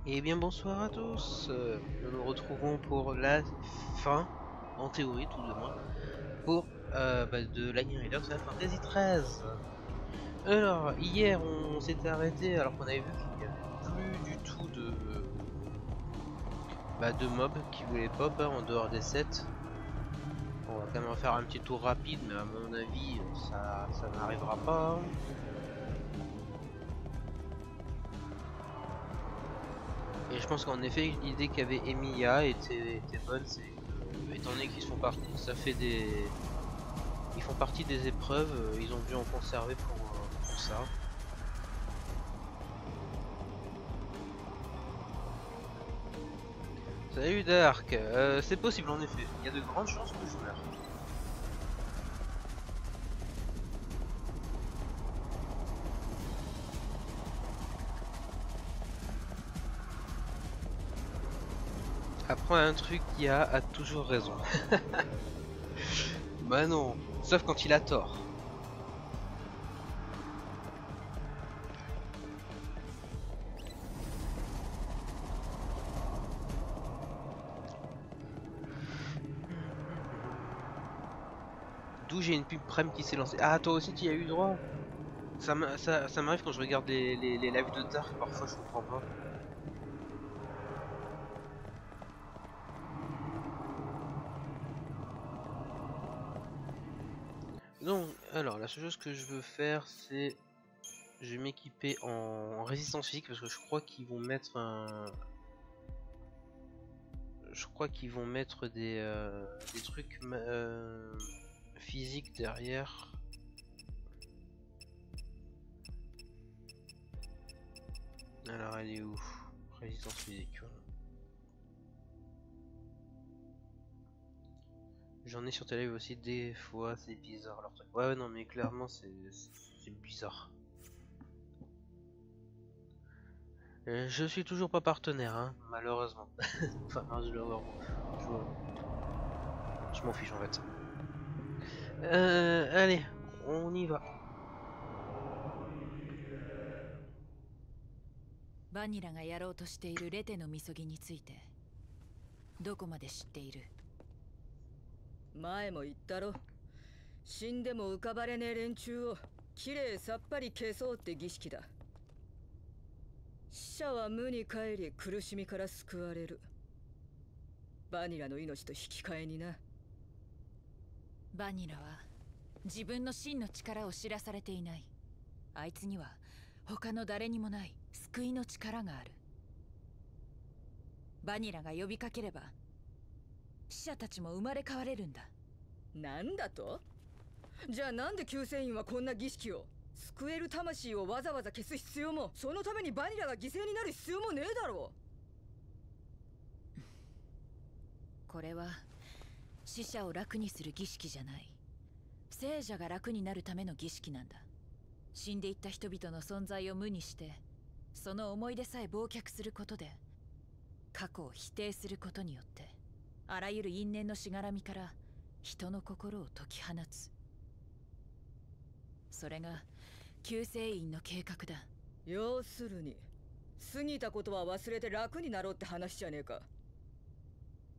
Et bien bonsoir à tous, nous nous retrouvons pour la fin, en théorie tout de moins, pour de Lightning Rider Final Fantasy XIII. Alors, hier on s'était arrêté alors qu'on avait vu qu'il n'y avait plus du tout de mobs qui voulaient pop en dehors des sets. On va quand même faire un petit tour rapide, mais à mon avis ça n'arrivera pas. Et je pense qu'en effet, l'idée qu'avait Emiya était bonne, c'est que, étant donné qu'ils sont partis, ils font partie des épreuves, ils ont dû en conserver pour ça. Salut Dark, c'est possible en effet, il y a de grandes chances que je meure. Apprends un truc qui a toujours raison. Bah non, sauf quand il a tort. D'où j'ai une pub Prime qui s'est lancée. Ah, toi aussi tu y as eu droit? Ça m'arrive quand je regarde les lives de Dark, parfois je comprends pas. Donc, alors la seule chose que je veux faire, c'est je vais m'équiper en résistance physique parce que je crois qu'ils vont mettre des trucs physiques derrière. Alors elle est où? Résistance physique, voilà. J'en ai sur télé aussi des fois, c'est bizarre leur truc. Ouais non mais clairement c'est bizarre. Je suis toujours pas partenaire, hein, malheureusement. Enfin, malheureusement. Je m'en fiche en fait. Allez, on y va. バニラがやろうとしているレテのみそぎについてどこまで知っている？前も言ったろ。死んでも浮かばれねえ連中をきれいさっぱり消そうって儀式だ。死者は無に帰り苦しみから救われる。バニラの命と引き換えにな。バニラは自分の真の力を知らされていない。あいつには他の誰にもない救いの力がある。バニラが呼びかければ死者たちも生まれ変われるんだ。なんだと？じゃあなんで救世員はこんな儀式を？救える魂をわざわざ消す必要も、そのためにバニラが犠牲になる必要もねえだろう。これは死者を楽にする儀式じゃない。聖者が楽になるための儀式なんだ。死んでいった人々の存在を無にして、その思い出さえ忘却することで、過去を否定することによって、あらゆる因縁のしがらみから人の心を解き放つ。それが救世院の計画だ。要するに過ぎたことは忘れて楽になろうって話じゃねえか。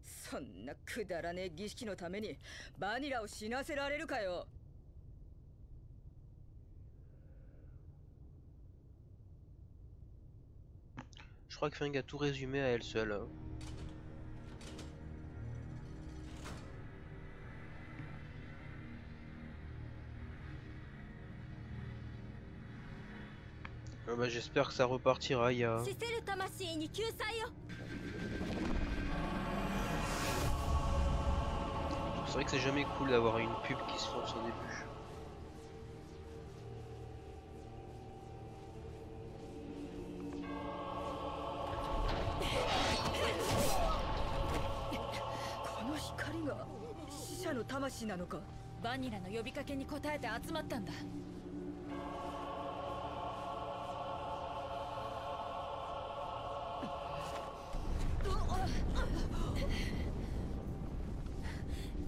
そんなくだらねえ儀式のためにバニラを死なせられるかよ。Je crois que Fang a tout résumé à elle seule. Hein. Ah bah, j'espère que ça repartira, ya. C'est vrai que c'est jamais cool d'avoir une pub qui se lance au début. No バニラの呼びかけに応えて集まったんだ。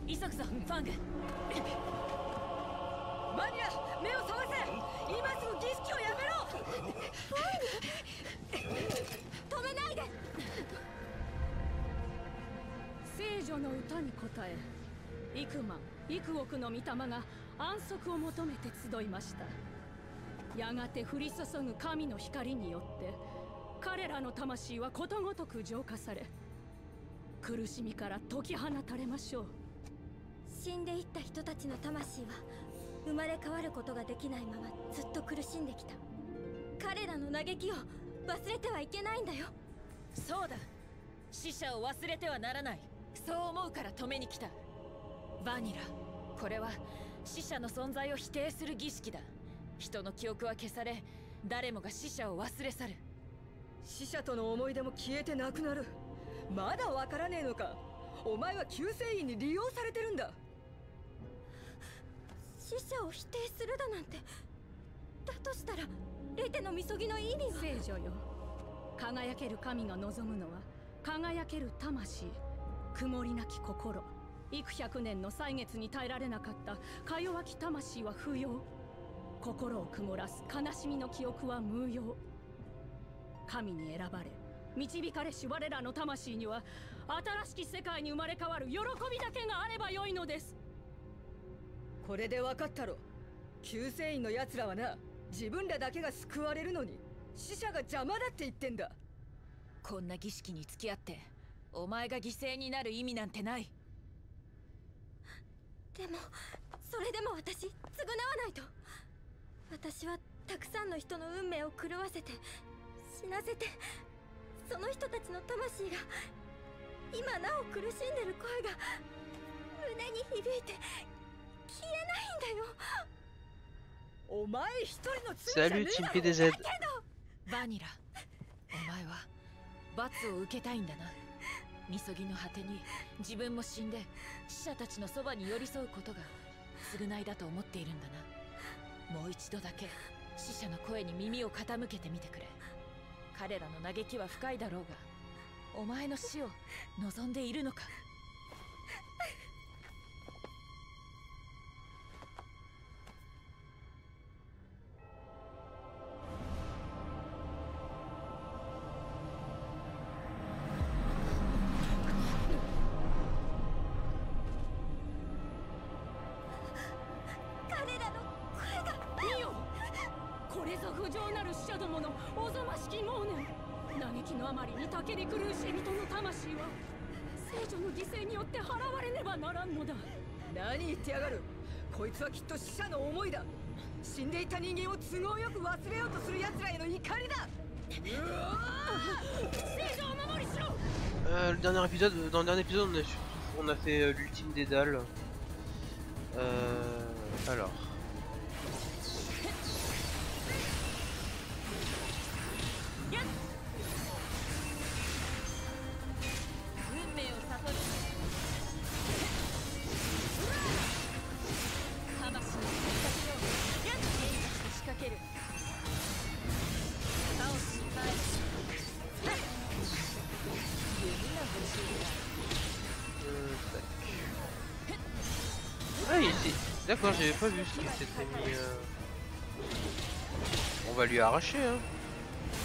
急ぐぞ、ファング。バニラ、目を覚ませ！今すぐ儀式をやめろ！止めないで。聖女の歌に応え、幾万幾億の御霊が安息を求めて集いました。やがて降り注ぐ神の光によって彼らの魂はことごとく浄化され、苦しみから解き放たれましょう。死んでいった人たちの魂は生まれ変わることができないままずっと苦しんできた。彼らの嘆きを忘れてはいけないんだよ。そうだ、死者を忘れてはならない。そう思うから止めに来た。バニラ、これは死者の存在を否定する儀式だ。人の記憶は消され、誰もが死者を忘れ去る。死者との思い出も消えてなくなる。まだわからねえのか。お前は救世院に利用されてるんだ。死者を否定するだなんて。だとしたらレテのみそぎの意味は。聖女よ、輝ける神が望むのは輝ける魂、曇りなき心。幾百年の歳月に耐えられなかったか弱き魂は不要。心を曇らす悲しみの記憶は無用。神に選ばれ導かれし我らの魂には新しき世界に生まれ変わる喜びだけがあればよいのです。これで分かったろ。救世院の奴らはな、自分らだけが救われるのに死者が邪魔だって言ってんだ。こんな儀式に付き合ってお前が犠牲になる意味なんてない。でもそれでも私償わないと。私はたくさんの人の運命を狂わせて死なせて、その人たちの魂が今なお苦しんでる声が胸に響いて消えないんだよ。お前一人の罪じゃね Salut え Team だろ。 PDZ. バニラ、お前は罰を受けたいんだな。みそぎの果てに自分も死んで死者たちのそばに寄り添うことが償いだと思っているんだな。もう一度だけ死者の声に耳を傾けてみてくれ。彼らの嘆きは深いだろうが、お前の死を望んでいるのか。彼らの声が。見よ、これぞ不浄なる死者どものおぞましき妄念。嘆きのあまりにたけり狂う人々の魂は聖女の犠牲によって払われねばならんのだ。何言ってやがる。こいつはきっと死者の思いだ。死んでいた人間を都合よく忘れようとする奴らへの怒りだ。聖女を守りしろ。Dans le dernier épisode, on a fait l'ultime des dalles. Alors. 運命を悟る魂の選択を変化して仕掛ける。倒し返す。弓が欲しいな。Ah ici. D'accord, j'avais pas vu ce qu'il s'était mis. On va lui arracher hein.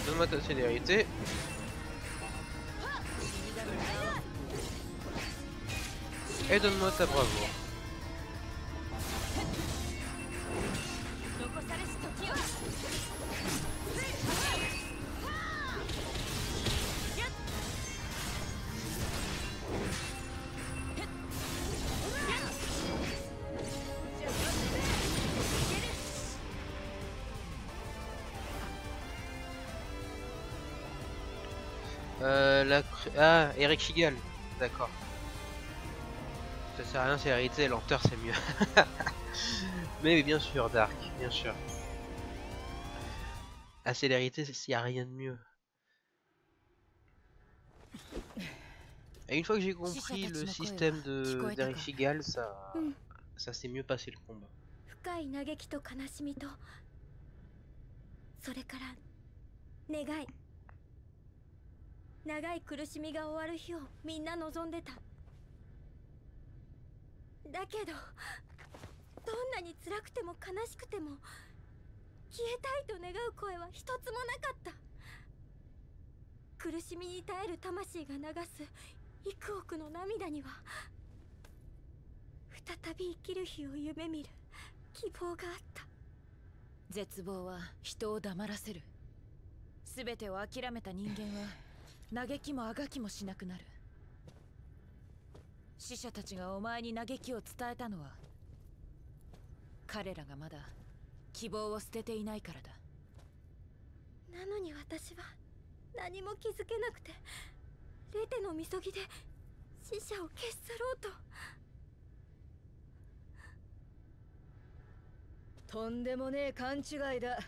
Donne-moi ta célérité. Et donne-moi ta bravoure. 残されし時を。Ah, Eric Shigal. D'accord. Ça sert à rien, c'est hérité, lenteur c'est mieux. Mais bien sûr, Dark, bien sûr. La célérité, s'il n'y a rien de mieux. Et une fois que j'ai compris le système d'Eric Shigal, ça s'est mieux passé le combat. 深い嘆きと悲しみと、それから願い。長い苦しみが終わる日をみんな望んでた。だけどどんなに辛くても悲しくても消えたいと願う声は一つもなかった。苦しみに耐える魂が流す幾億の涙には再び生きる日を夢見る希望があった。絶望は人を黙らせる。全てを諦めた人間は嘆きもあがきもしなくなる。死者たちがお前に嘆きを伝えたのは彼らがまだ希望を捨てていないからだ。なのに私は何も気づけなくて、レテのみそぎで死者を消し去ろうと。とんでもねえ勘違いだ。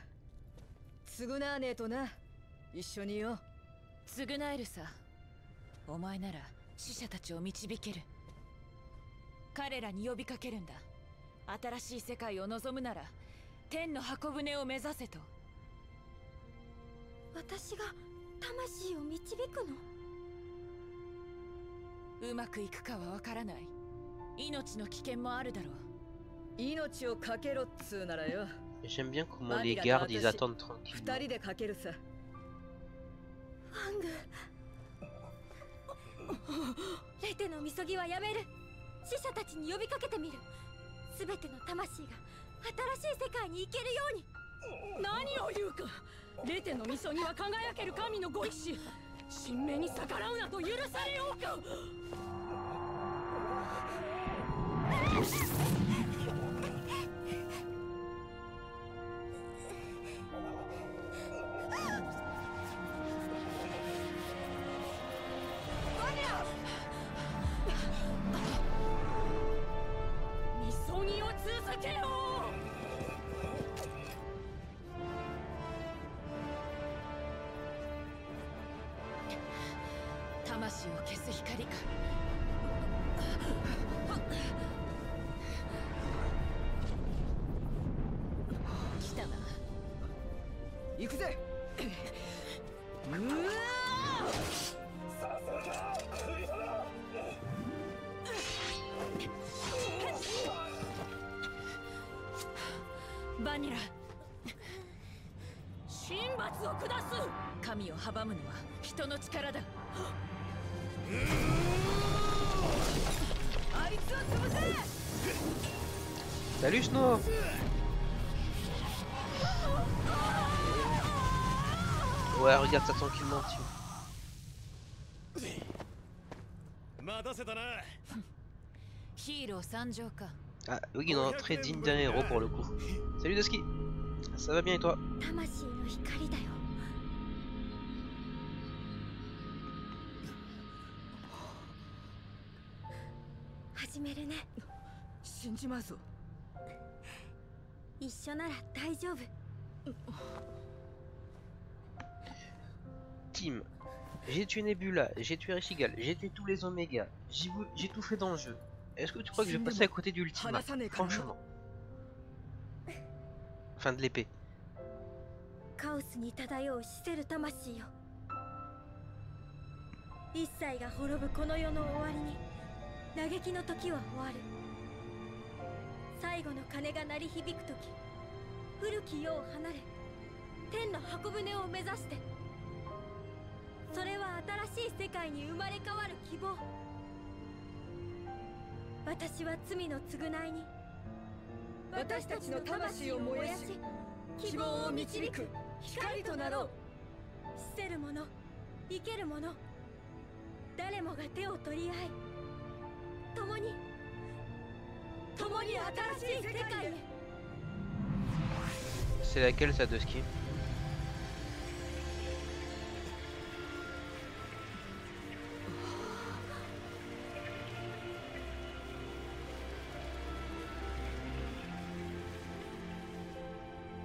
償わねえとな。一緒によ。償えるさ。お前なら死者たちを導ける。彼らに呼びかけるんだ。新しい世界を望むなら天の箱舟を目指せと。私が魂を導くの？うまくいくかはわからない。命の危険もあるだろう。命をかけろっつうならよ。J'aime bien comment les gardes ils attendent tranquillement. 二人でかけるさ。ファング。レテのみそぎはやめる。死者たちに呼びかけてみる。すべての魂が新しい世界に行けるように。何を言うか。レテのみそぎは輝ける神のご意志。神明に逆らうなと許されようか。みそぎを続けよう。魂を消す光か。来たな。行くぜ。うわバニラ。神罰を下す。神を阻むのは人の力だ。あいつを潰せ。 Salut Snow. Ouais, regarde ça tranquillement, tu. 待たせたな。ヒーロー参上か。 Ah oui, non, très digne d'un héros pour le coup. Salut Dusky. Ça va bien et toi? 魂の光だよ。始めるね。死んじまうぞ。一緒なら大丈夫。Team, j'ai tué Nebula, j'ai tué Rishigal, j'ai tué tous les Oméga, j'ai tout fait dans le jeu. Est-ce que tu crois que je vais passer à côté du Ultima? Franchement. Fin de l'épée. カオスに漂う死せる魂よ。一切が滅ぶこの世の終わりに嘆きの時は終わる。最後の鐘が鳴り響く時、古き世を離れ天の箱舟を目指して。それは新しい世界に生まれ変わる希望。私は罪の償いに私たちの魂を燃やし希望を導く光となろう。死せる者、生ける者、誰もが手を取り合い、共に新しい世界へ。 C'est laquelle ça Dusky?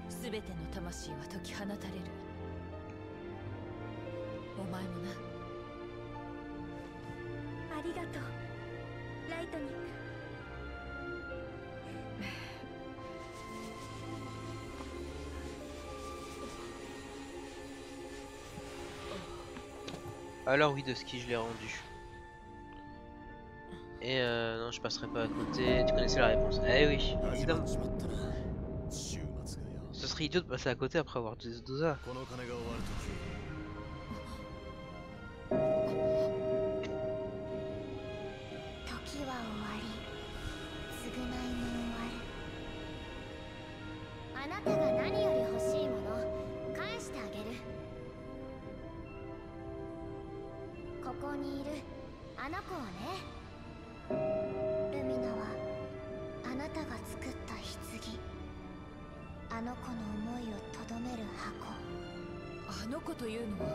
すべての魂は解き放たれる。お前もな。ありがとう、ライトニング。Alors oui Dusky, je l'ai rendu. Et non, je passerai pas à côté. Tu connaissais la réponse. Eh oui, évidemment. Ce Ce serait idiot de passer à côté après avoir utilisé Dosa. この金が終わるとき 時は終わり償いも終わる。あなたが何より欲しいもの返してあげる。ここにいるあの子をね。ルミナはあなたが作った棺、あの子の思いをとどめる箱。あの子というのは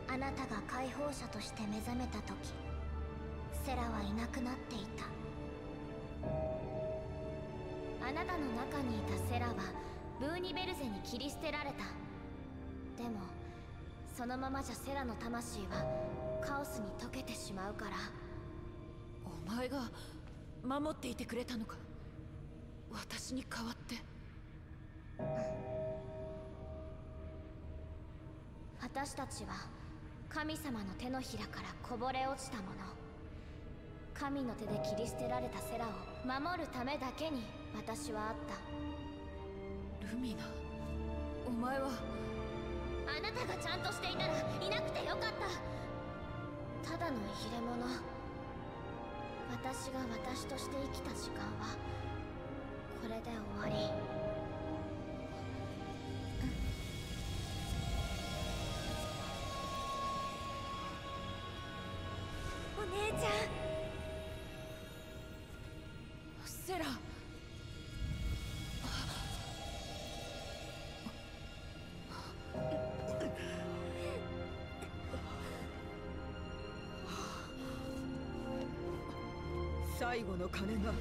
あなたが解放者として目覚めた時、セラはいなくなっていた。あなたの中にいたセラはブーニベルゼに切り捨てられた。でもそのままじゃセラの魂はカオスに溶けてしまうから。お前が守っていてくれたのか。私に代わって。私たちは神様の手のひらからこぼれ落ちたもの。神の手で切り捨てられたセラを守るためだけに私はあった。ルミナ、お前は。あなたがちゃんとしていたらいなくてよかった。ただの入れ物。私が私として生きた時間はこれで終わり。お姉ちゃん。セラ。最後の鐘が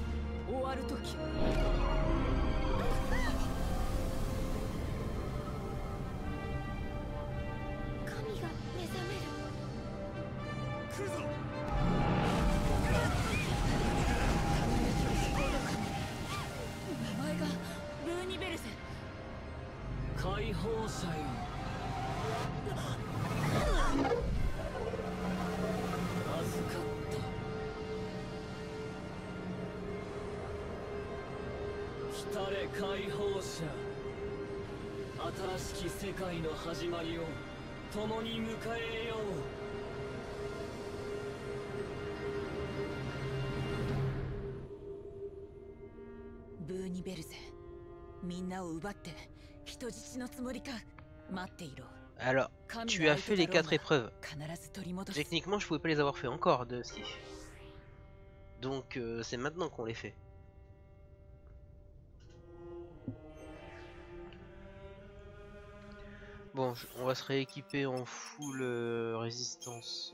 終わるとき。神が目覚める。来るぞ。名前がブーニベルゼ。解放者よ、預かった。来れ解放者、新しき世界の始まりを共に迎えよう。ブーニベルゼ、みんなを奪って人質のつもりか。待っていろ。 Alors, tu as fait les 4 épreuves. 必ず取り戻す。 Techniquement, je pouvais pas les avoir fait encore de Sif. Donc, c'est maintenant qu'on les fait. Bon, on va se rééquiper en full résistance.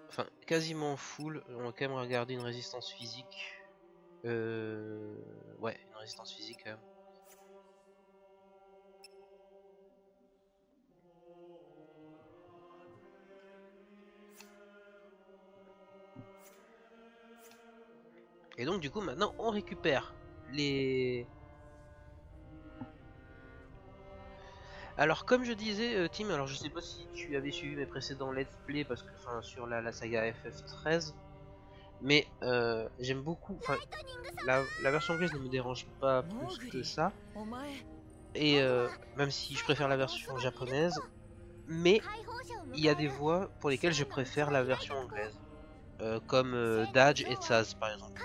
Enfin, quasiment full. On va quand même regarder une résistance physique. Ouais, une résistance physique quand même. Et donc du coup maintenant on récupère les... Alors comme je disais Tim, alors je sais pas si tu avais suivi mes précédents let's play parce que enfin sur la saga FF13, mais j'aime beaucoup, enfin la version anglaise ne me dérange pas plus que ça, et même si je préfère la version japonaise, mais il y a des voix pour lesquelles je préfère la version anglaise. Comme Dodge et Tsaz par exemple.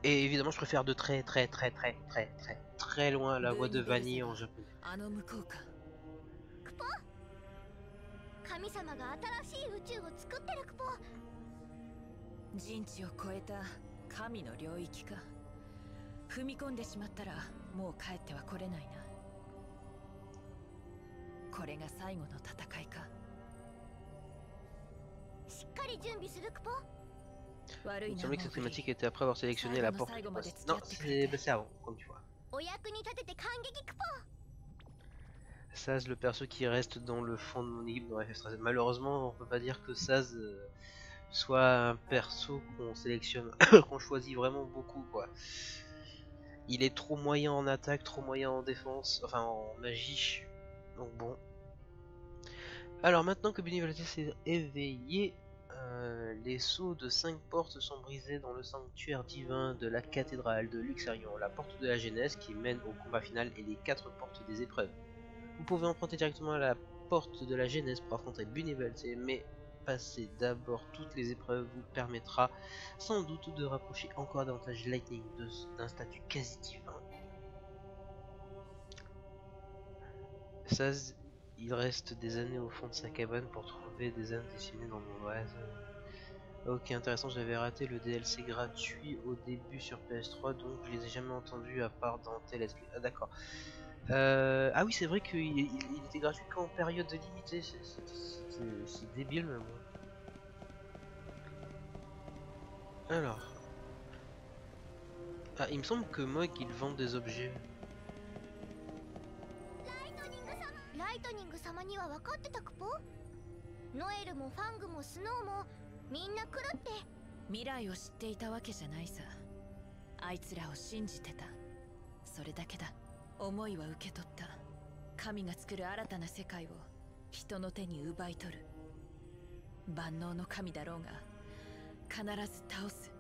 Et évidemment je préfère de très loin la voix de Vanille en japonais. 神様が新しい宇宙を作ってるクポ。人知を超えた神の領域か。踏み込んでしまったらもう帰っては来れないな。これが最後の戦いか。しっかり準備するクポ。 Il me semblait que cette thématique était après avoir sélectionné la porte. Non, c'est avant, comme tu vois. お役に立てて感激クポ。 Saz, le perso qui reste dans le fond de mon équipe dans FF13. Malheureusement, on peut pas dire que Saz soit un perso qu'on sélectionne, qu'on choisit vraiment beaucoup quoi. Il est trop moyen en attaque, trop moyen en défense, enfin en magie. Donc bon. Alors maintenant que Bunny s'est éveillé, Les sceaux de 5 portes sont brisés dans le sanctuaire divin de la cathédrale de Luxarion, la porte de la Genèse qui mène au combat final et les 4 portes des épreuves. Vous pouvez emprunter directement à la porte de la Genèse pour affronter Bunnyveldt, mais passer d'abord toutes les épreuves vous permettra sans doute de rapprocher encore davantage Lightning d'un statut quasi divin. Ça, il reste des années au fond de sa cabane pour trouver des âmes dessinées dans le monde. Ouais, ok, intéressant, j'avais raté le DLC gratuit au début sur PS3, donc je les ai jamais entendus à part dans TLSP. Ah d'accord. Ah oui, c'est vrai qu'il était gratuit qu'en période limitée, c'est débile mais bon. Alors. Ah, il me semble que Mog il vend des objets. ライトニング様には分かってたクポ？ノエルもファングもスノーもみんな来るって。未来を知っていたわけじゃないさ。あいつらを信じてた。それだけだ。思いは受け取った。神が作る新たな世界を人の手に奪い取る。万能の神だろうが必ず倒す。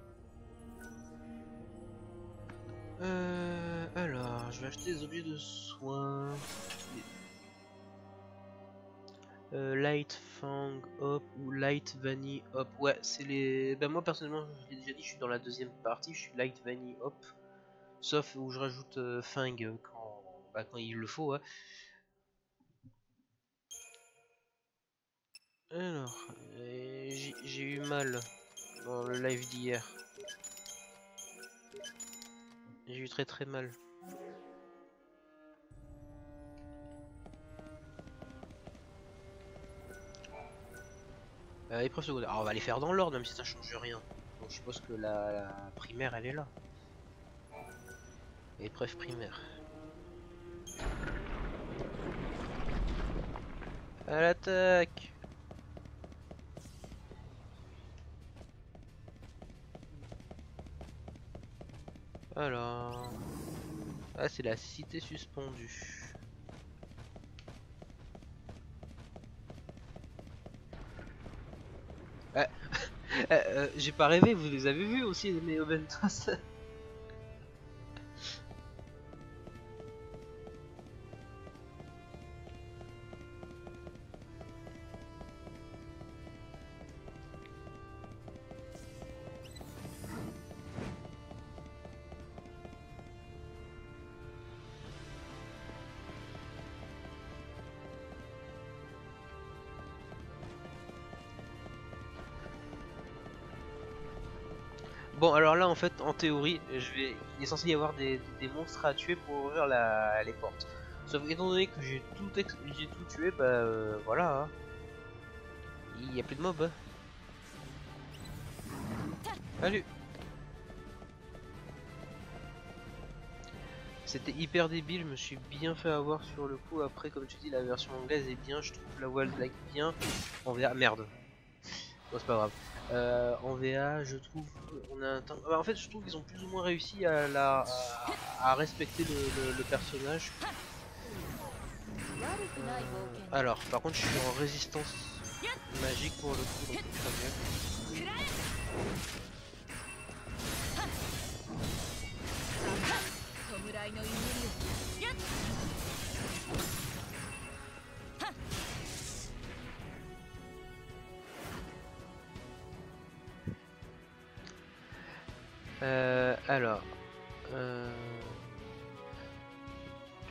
Alors, je vais acheter des objets de soins. Light Fang Hop ou Light Vanille Hop. Ouais, c'est les. Ben moi personnellement, je l'ai déjà dit, je suis dans la deuxième partie, je suis Light Vanille Hop. Sauf où je rajoute Fang quand il le faut. Hein. Alors, j'ai eu mal dans le live d'hier. J'ai eu très mal. Épreuve secondaire. Alors on va les faire dans l'ordre même si ça change rien. Donc je suppose que la primaire elle est là. Épreuve primaire. À l'attaque. Alors... Ah c'est la cité suspendue. J'ai pas rêvé, vous les avez vus aussi mes Obentos. Bon alors là en fait en théorie il est censé y avoir des monstres à tuer pour ouvrir les portes. Sauf étant donné que j'ai tout tué, bah voilà. Hein. Il n'y a plus de mobs. Salut. C'était hyper débile, je me suis bien fait avoir sur le coup. Après comme tu dis la version anglaise est bien, je trouve la voix black bien. On verra. Merde. Bon c'est pas grave. En VA, je trouve, on a un temps. En fait, je trouve qu'ils ont plus ou moins réussi à respecter le personnage. Alors, par contre, je suis en résistance magique pour le coup, donc très bien. Alors,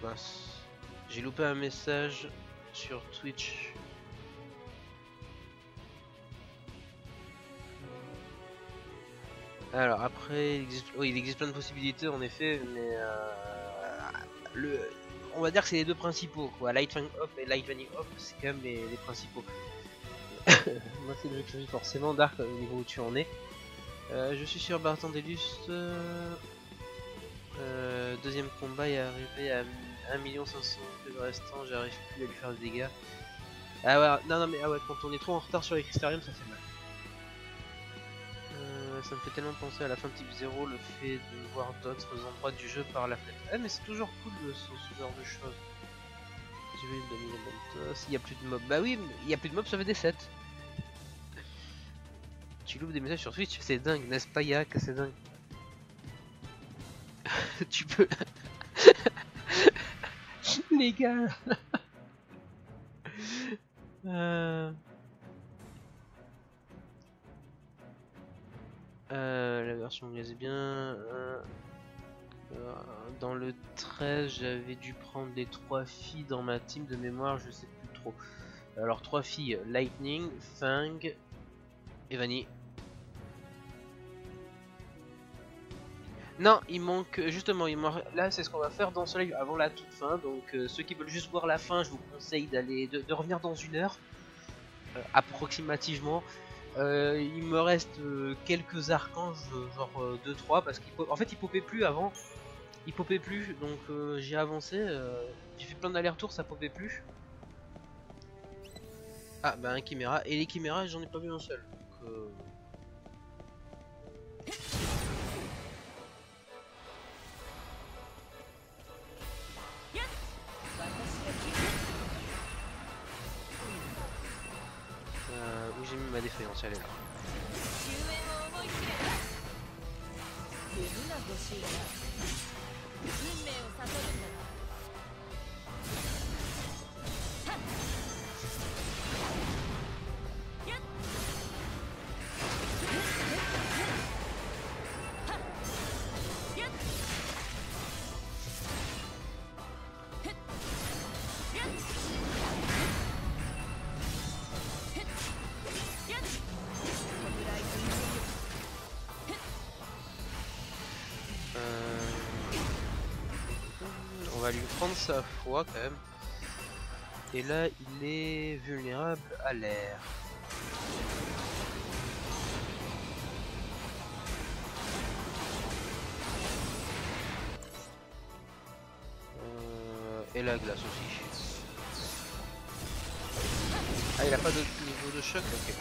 mince, j'ai loupé un message sur Twitch. Alors après, il existe plein de possibilités en effet, mais on va dire que c'est les deux principaux, quoi. Light Fang Hop et Light Vanille Hop, c'est quand même les principaux. Moi c'est le jeu que je vis forcément, Dark, au niveau où tu en es. Je suis sur Barthandelus. Deuxième combat est arrivé à 1 500 000 restants, j'arrive plus à lui faire des dégâts. Ah ouais, non mais ah ouais, quand on est trop en retard sur les Crystarium ça fait mal. Ça me fait tellement penser à la fin de Type 0, le fait de voir d'autres endroits du jeu par la fenêtre. Ah mais c'est toujours cool ce genre de choses. J'ai vu une demi-momentos, il y a plus de mobs. Bah oui, il y a plus de mobs, ça fait des 7. Tu loupes des messages sur Twitch, c'est dingue, n'est-ce pas Yak? C'est dingue. Tu peux... Les gars. La version anglaise est bien. Dans le 13, j'avais dû prendre les 3 filles dans ma team de mémoire, je sais plus trop. Alors 3 filles, Lightning, Fang et Vanny. Non, il manque justement, là c'est ce qu'on va faire dans ce live avant la toute fin. Donc ceux qui veulent juste voir la fin, je vous conseille de revenir dans 1 heure approximativement. Il me reste quelques archanges, genre 2-3 parce qu'en fait ils popaient plus avant. Ils popaient plus, donc j'ai avancé, j'ai fait plein d'allers-retours, ça popait plus. Ah bah un chiméra, et les chiméras j'en ai pas vu un seul. Donc, où j'ai mis ma défaillance, elle est là. On va lui prendre sa foi quand même. Et là il est vulnérable à l'air. Et la glace aussi. Ah il a pas de niveau de choc, ok.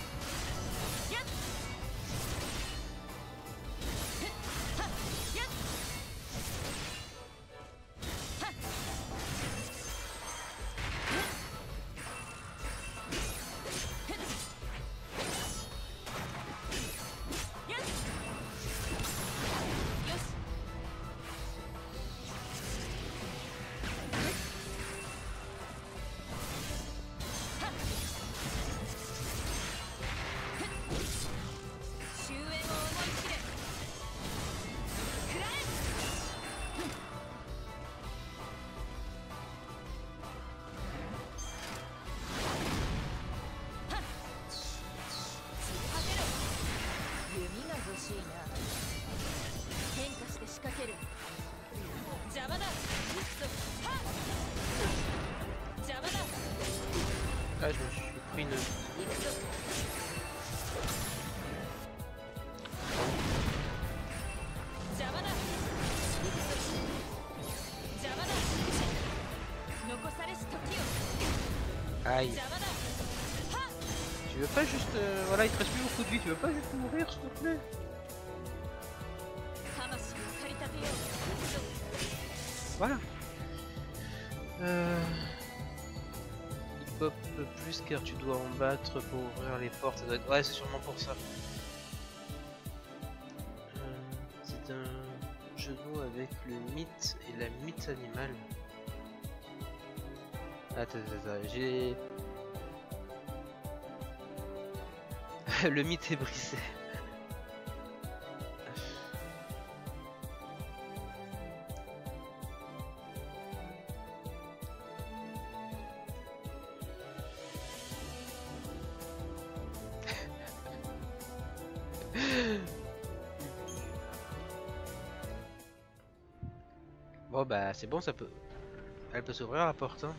Là je me suis pris une... Aïe. Tu veux pas juste... voilà, il te reste plus beaucoup de vie, tu veux pas juste mourir s'il te plaît? Voilà. Il pop plus car tu dois en battre pour ouvrir les portes. Ça doit être... Ouais, c'est sûrement pour ça. C'est un jeu de mots avec le mythe et la mythe animale. Attends, j'ai... Le mythe est brisé. Bon bah c'est bon, ça peut... Elle peut s'ouvrir la porte hein.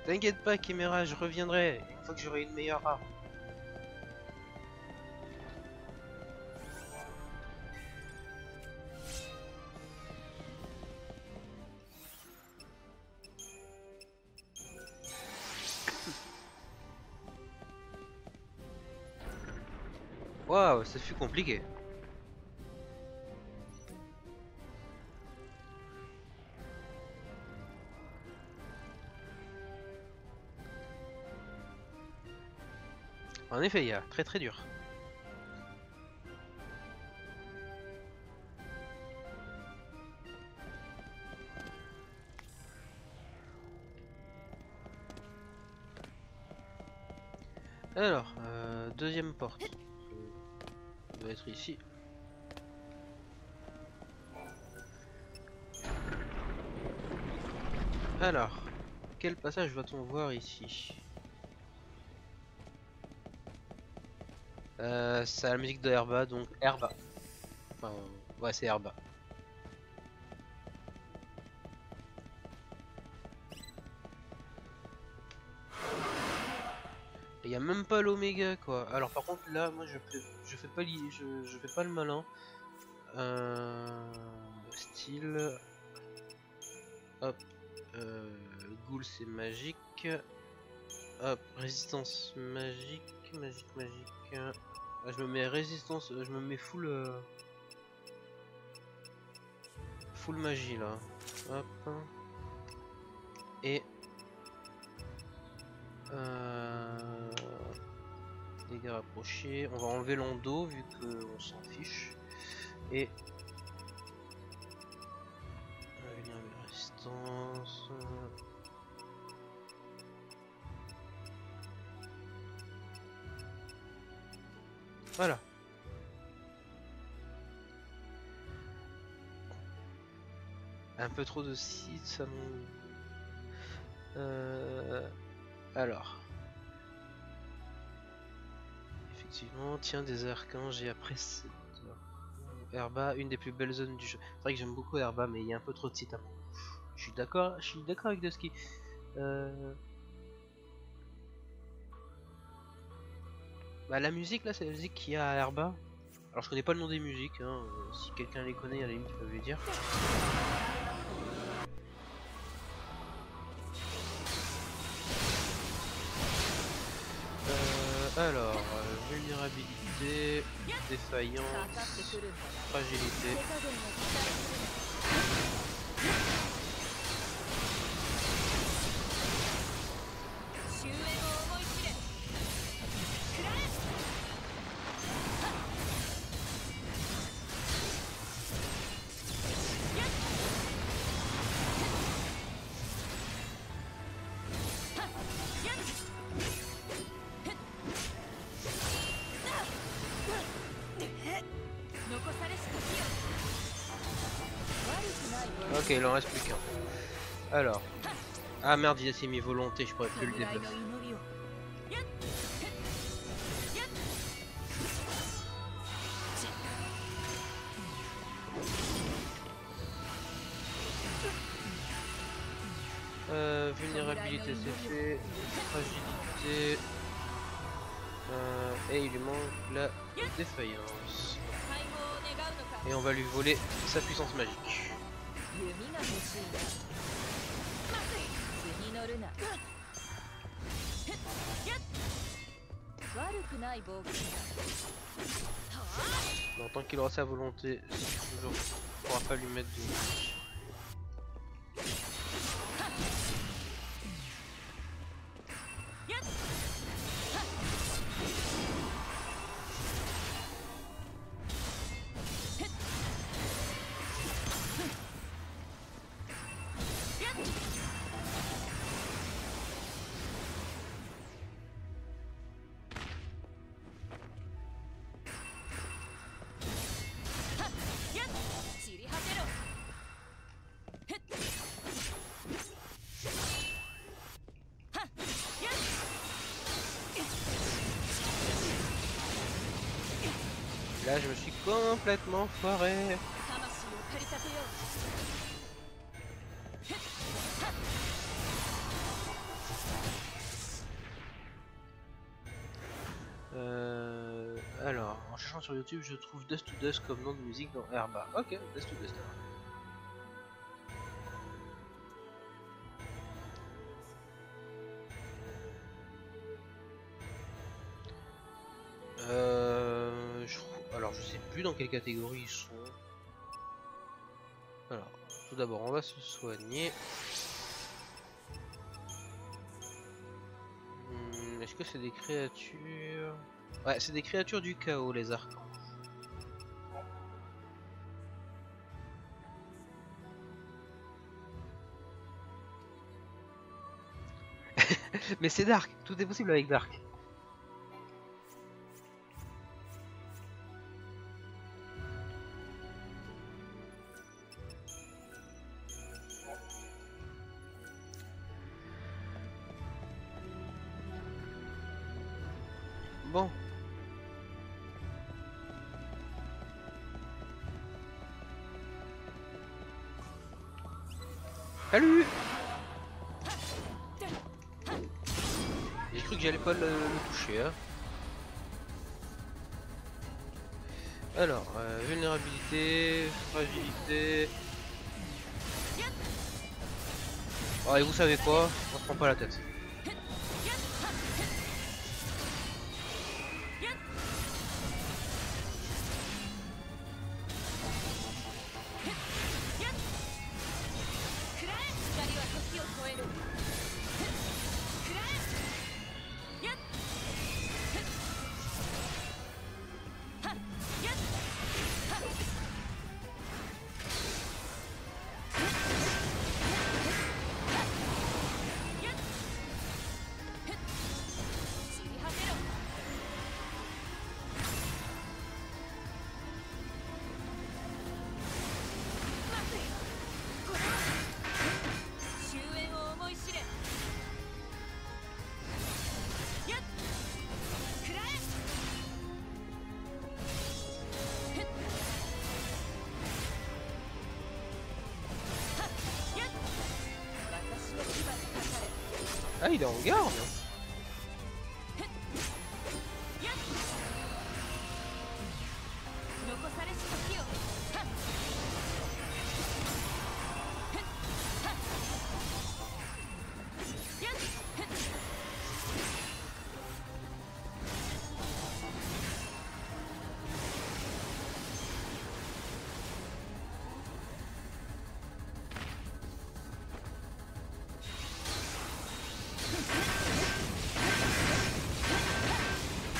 T'inquiète pas Chimera, je reviendrai une fois que j'aurai une meilleure arme. Waouh, ça fut compliqué. En effet, il y a très très dur. Alors, deuxième porte. Ça doit être ici. Alors, quel passage va-t-on voir ici? C'est la musique de Herba, donc Herba. Enfin, ouais, c'est Herba. Il y a même pas l'oméga quoi. Alors par contre là, moi je fais pas je fais pas le malin. Style. Hop. Ghoul c'est magique. Hop. Résistance magique, magique. Ah, je me mets résistance, je me mets full full magie là. Hop. Et dégâts rapprochés. On va enlever l'endo vu qu'on s'en fiche. Et résistance. Voilà. Un peu trop de sites, ça alors. Effectivement, tiens, des archanges et après Herba, une des plus belles zones du jeu. C'est vrai que j'aime beaucoup Herba, mais il y a un peu trop de sites à moi. Je suis d'accord avec Dusky. Bah, la musique là, c'est la musique qu'il y a à Herba. Alors je connais pas le nom des musiques, hein. Si quelqu'un les connaît, à la limite, il peut lui dire. Alors, vulnérabilité, défaillance, fragilité. Ok, il en reste plus qu'un. Alors. Ah merde, il a s'est mis volonté, je pourrais plus le débloquer. Vulnérabilité c'est fait, fragilité, et il lui manque la défaillance. Et on va lui voler sa puissance magique. Donc, tant qu'il aura sa volonté, on ne pourra pas lui mettre de... Là, je me suis complètement foiré. Alors, en cherchant sur YouTube, je trouve Dust to Dust comme nom de musique dans Herba. Ok, Dust to Dust. Alors, je sais plus dans quelle catégorie ils sont. Alors, tout d'abord, on va se soigner. Est-ce Est-ce que c'est des créatures? Ouais, c'est des créatures du chaos, les archanges. Mais c'est Dark, tout est possible avec Dark. Bon. Salut! J'ai cru que j'allais pas le toucher. Hein. Alors, vulnérabilité, fragilité. Oh, et vous savez quoi? On se prend pas la tête. Ah, il est en garde.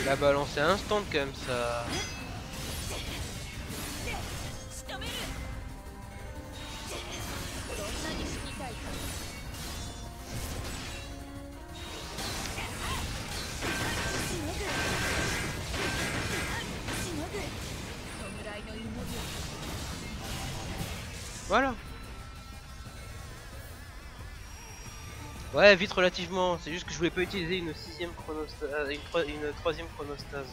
Il a balancé instant comme ça. Voilà. Ouais, vite relativement. C'est juste que je voulais pas utiliser une sixième chronostase, une troisième chronostase.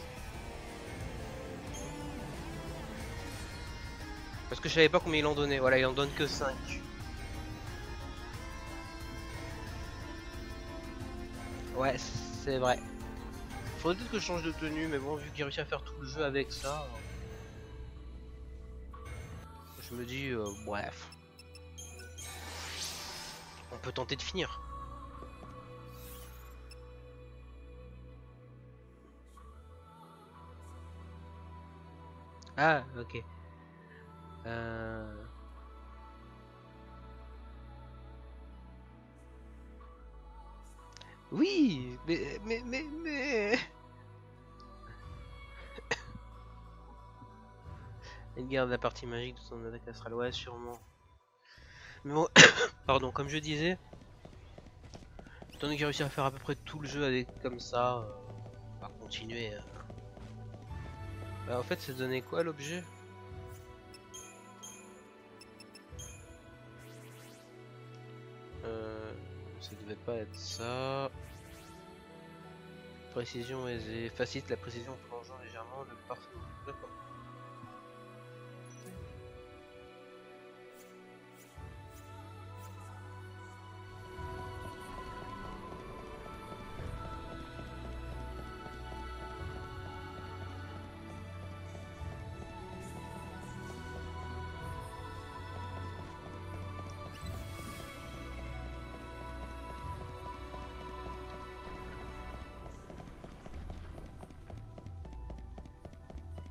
Parce que je savais pas combien il en donnait. Voilà, il en donne que 5. Ouais, c'est vrai. Faudrait peut-être que je change de tenue, mais bon, vu qu'il réussit à faire tout le jeu avec ça, je me dis, bref. On peut tenter de finir. Ah, ok. Oui, mais... Il garde la partie magique de son attaque astrale, ouais, sûrement. Mais bon, pardon, comme je disais, étant donné qu'il a réussi à faire à peu près tout le jeu avec comme ça, on va continuer. Bah, en fait, c'est donné quoi l'objet? Ça devait pas être ça. Précision aisée, facilite la précision en plongeant légèrement le parfum. D'accord.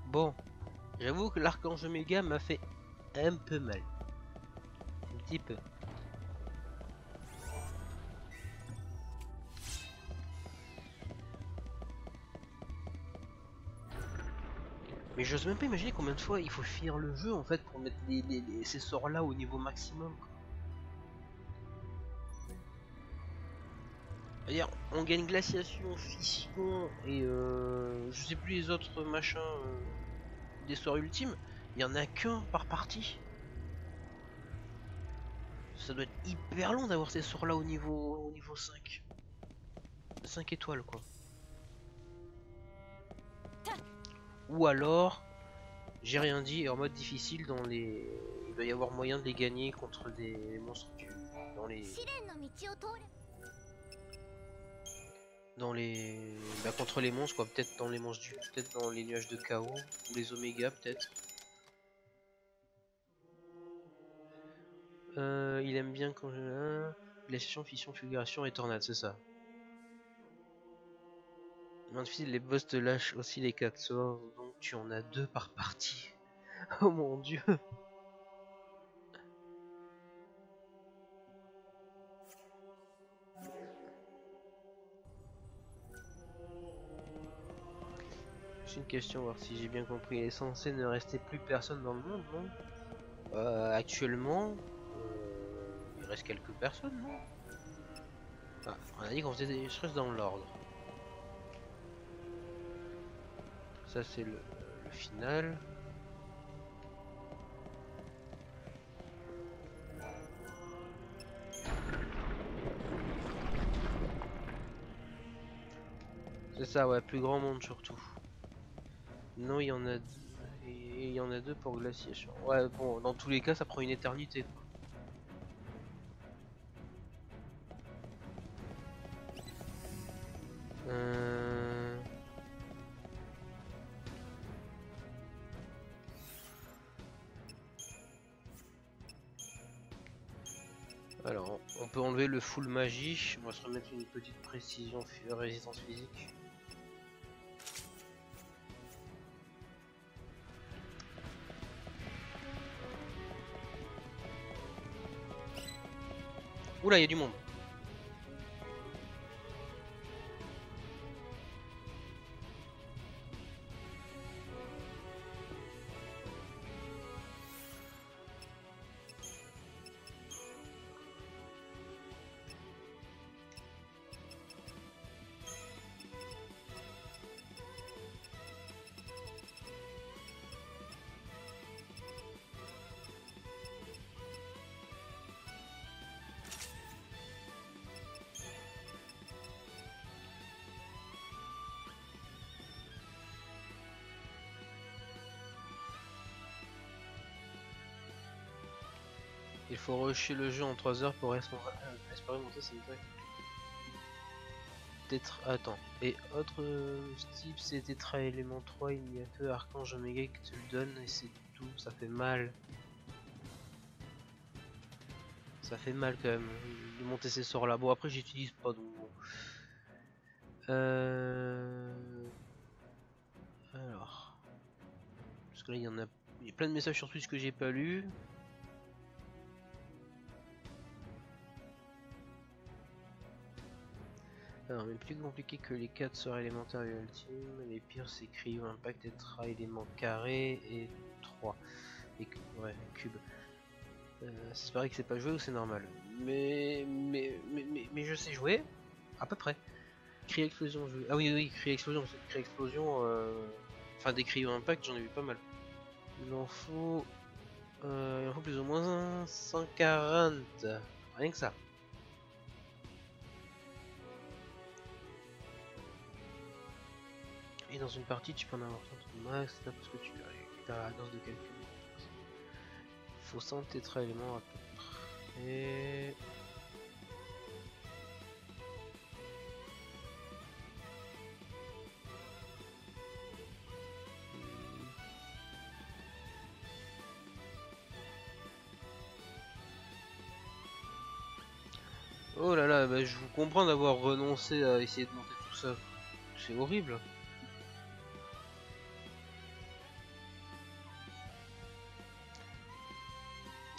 Bon, j'avoue que l'archange Omega m'a fait un peu mal. Un petit peu. Mais j'ose même pas imaginer combien de fois il faut finir le jeu en fait pour mettre ces sorts là au niveau maximum, quoi. C'est-à-dire, on gagne glaciation, fission et je sais plus les autres machins des sorts ultimes. Il y en a qu'un par partie. Ça doit être hyper long d'avoir ces sorts là au niveau 5. 5 étoiles quoi. Ou alors, j'ai rien dit, et en mode difficile dans les... Il doit y avoir moyen de les gagner contre des monstres dans les... Bah, contre les monstres quoi, peut-être dans les monstres du... Peut-être dans les nuages de chaos, ou les oméga peut-être. Il aime bien quand je... Glaciation, fission, fulguration et tornade, c'est ça. Ensuite, les boss te lâchent aussi les 4 sorts, donc tu en as 2 par partie. Oh mon dieu. J'ai une question, voir si j'ai bien compris. Il est censé ne rester plus personne dans le monde, non? Actuellement, il reste quelques personnes, non? Ah, on a dit qu'on faisait des choses dans l'ordre. Ça c'est le final. C'est ça, ouais, plus grand monde surtout. Non, il y en a deux. Et il y en a 2 pour glaciation. Ouais, bon, dans tous les cas, ça prend une éternité, quoi. Alors, on peut enlever le full magie. On va se remettre une petite précision résistance physique. Oula, il y a du monde. Il faut rusher le jeu en 3 heures pour espérer monter cette taille. Attends. Et autre type, c'est Tetra élément 3, il n'y a que Archange Omega qui te le donne et c'est tout. Ça fait mal. Ça fait mal quand même de monter ces sorts là. Bon, après j'utilise pas donc bon. Alors. Parce que là il y a plein de messages sur Twitch que j'ai pas lus. Alors, mais plus compliqué que les 4 sorts élémentaires et ultimes, les pires c'est Cryo, Impact, Tetra, élément carré et 3. Et ouais, cube. C'est pareil que c'est pas joué ou c'est normal. Mais je sais jouer, à peu près. Cri Explosion, ah oui, Cri Explosion, Cri Explosion, enfin des Cryo Impact, j'en ai vu pas mal. Il en faut plus ou moins 140, rien que ça. Et dans une partie, tu peux en avoir ton max, là, parce que tu as la danse de calcul. Faut 100 tétra-éléments à peu près. Oh là là, bah, je vous comprends d'avoir renoncé à essayer de monter tout ça. C'est horrible.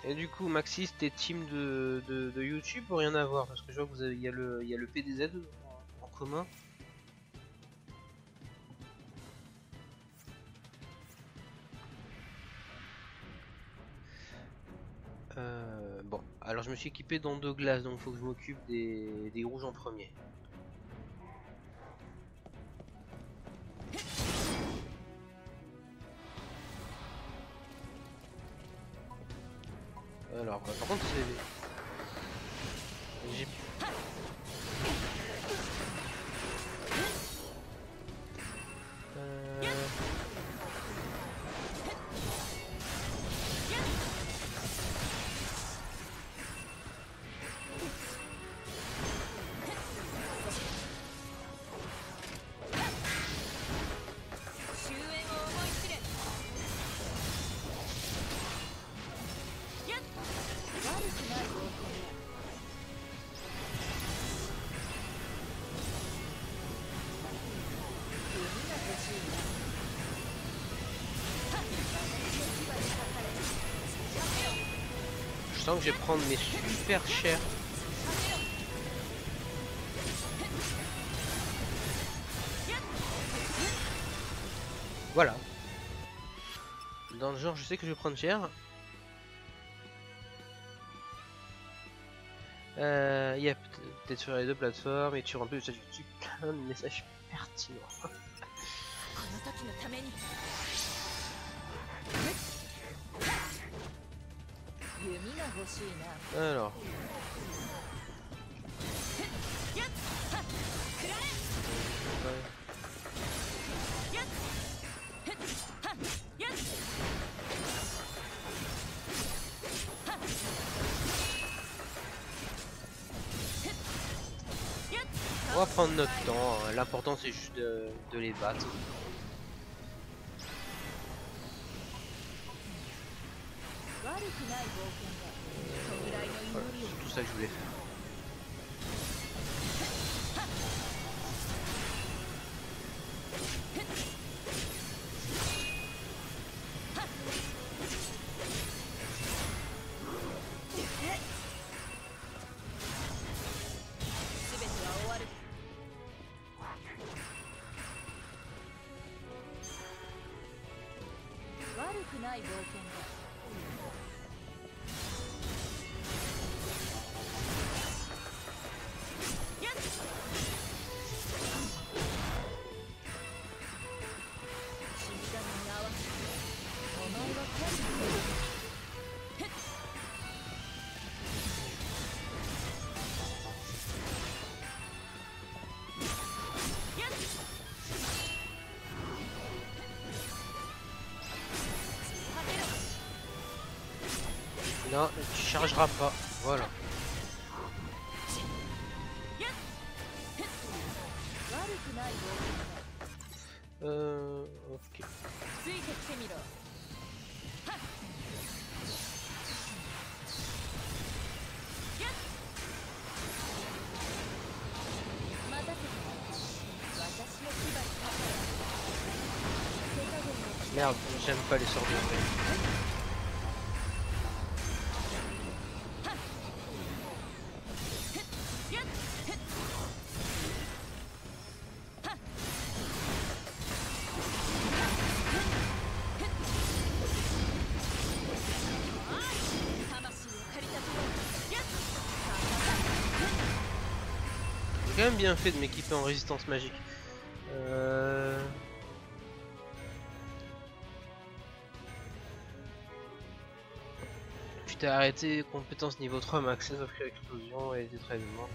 Et du coup, Maxis, t'es team de YouTube ou rien à voir? Parce que je vois que vous avez, il y a le PDZ en commun. Bon, alors je me suis équipé dans 2 glaces, donc faut que je m'occupe des rouges en premier. Alors, par contre, j'ai... Je sens que je vais prendre mes super chers. Voilà. Dans le genre, je sais que je vais prendre cher. Yep, peut-être sur les 2 plateformes et tu remplis le statut YouTube plein de messages pertinents. Alors. Ouais. On va prendre notre temps, hein. L'important c'est juste de les battre. Voilà, c'est tout ça que je voulais faire. Non, tu chargeras pas. Voilà. Ok. Merde, j'aime pas les sorts de vrai. J'ai quand même bien fait de m'équiper en résistance magique. Tu t'es arrêté, compétence niveau 3 max, sauf que explosion et détraînement.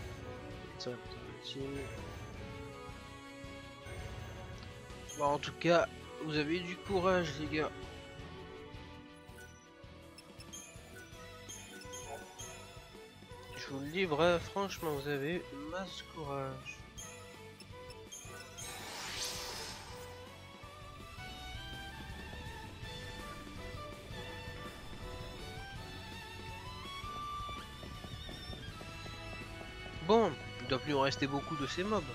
Bon, en tout cas, vous avez eu du courage les gars. Je vous le dis vrai, franchement, vous avez eu masse courage. Bon, il doit plus en rester beaucoup de ces mobs.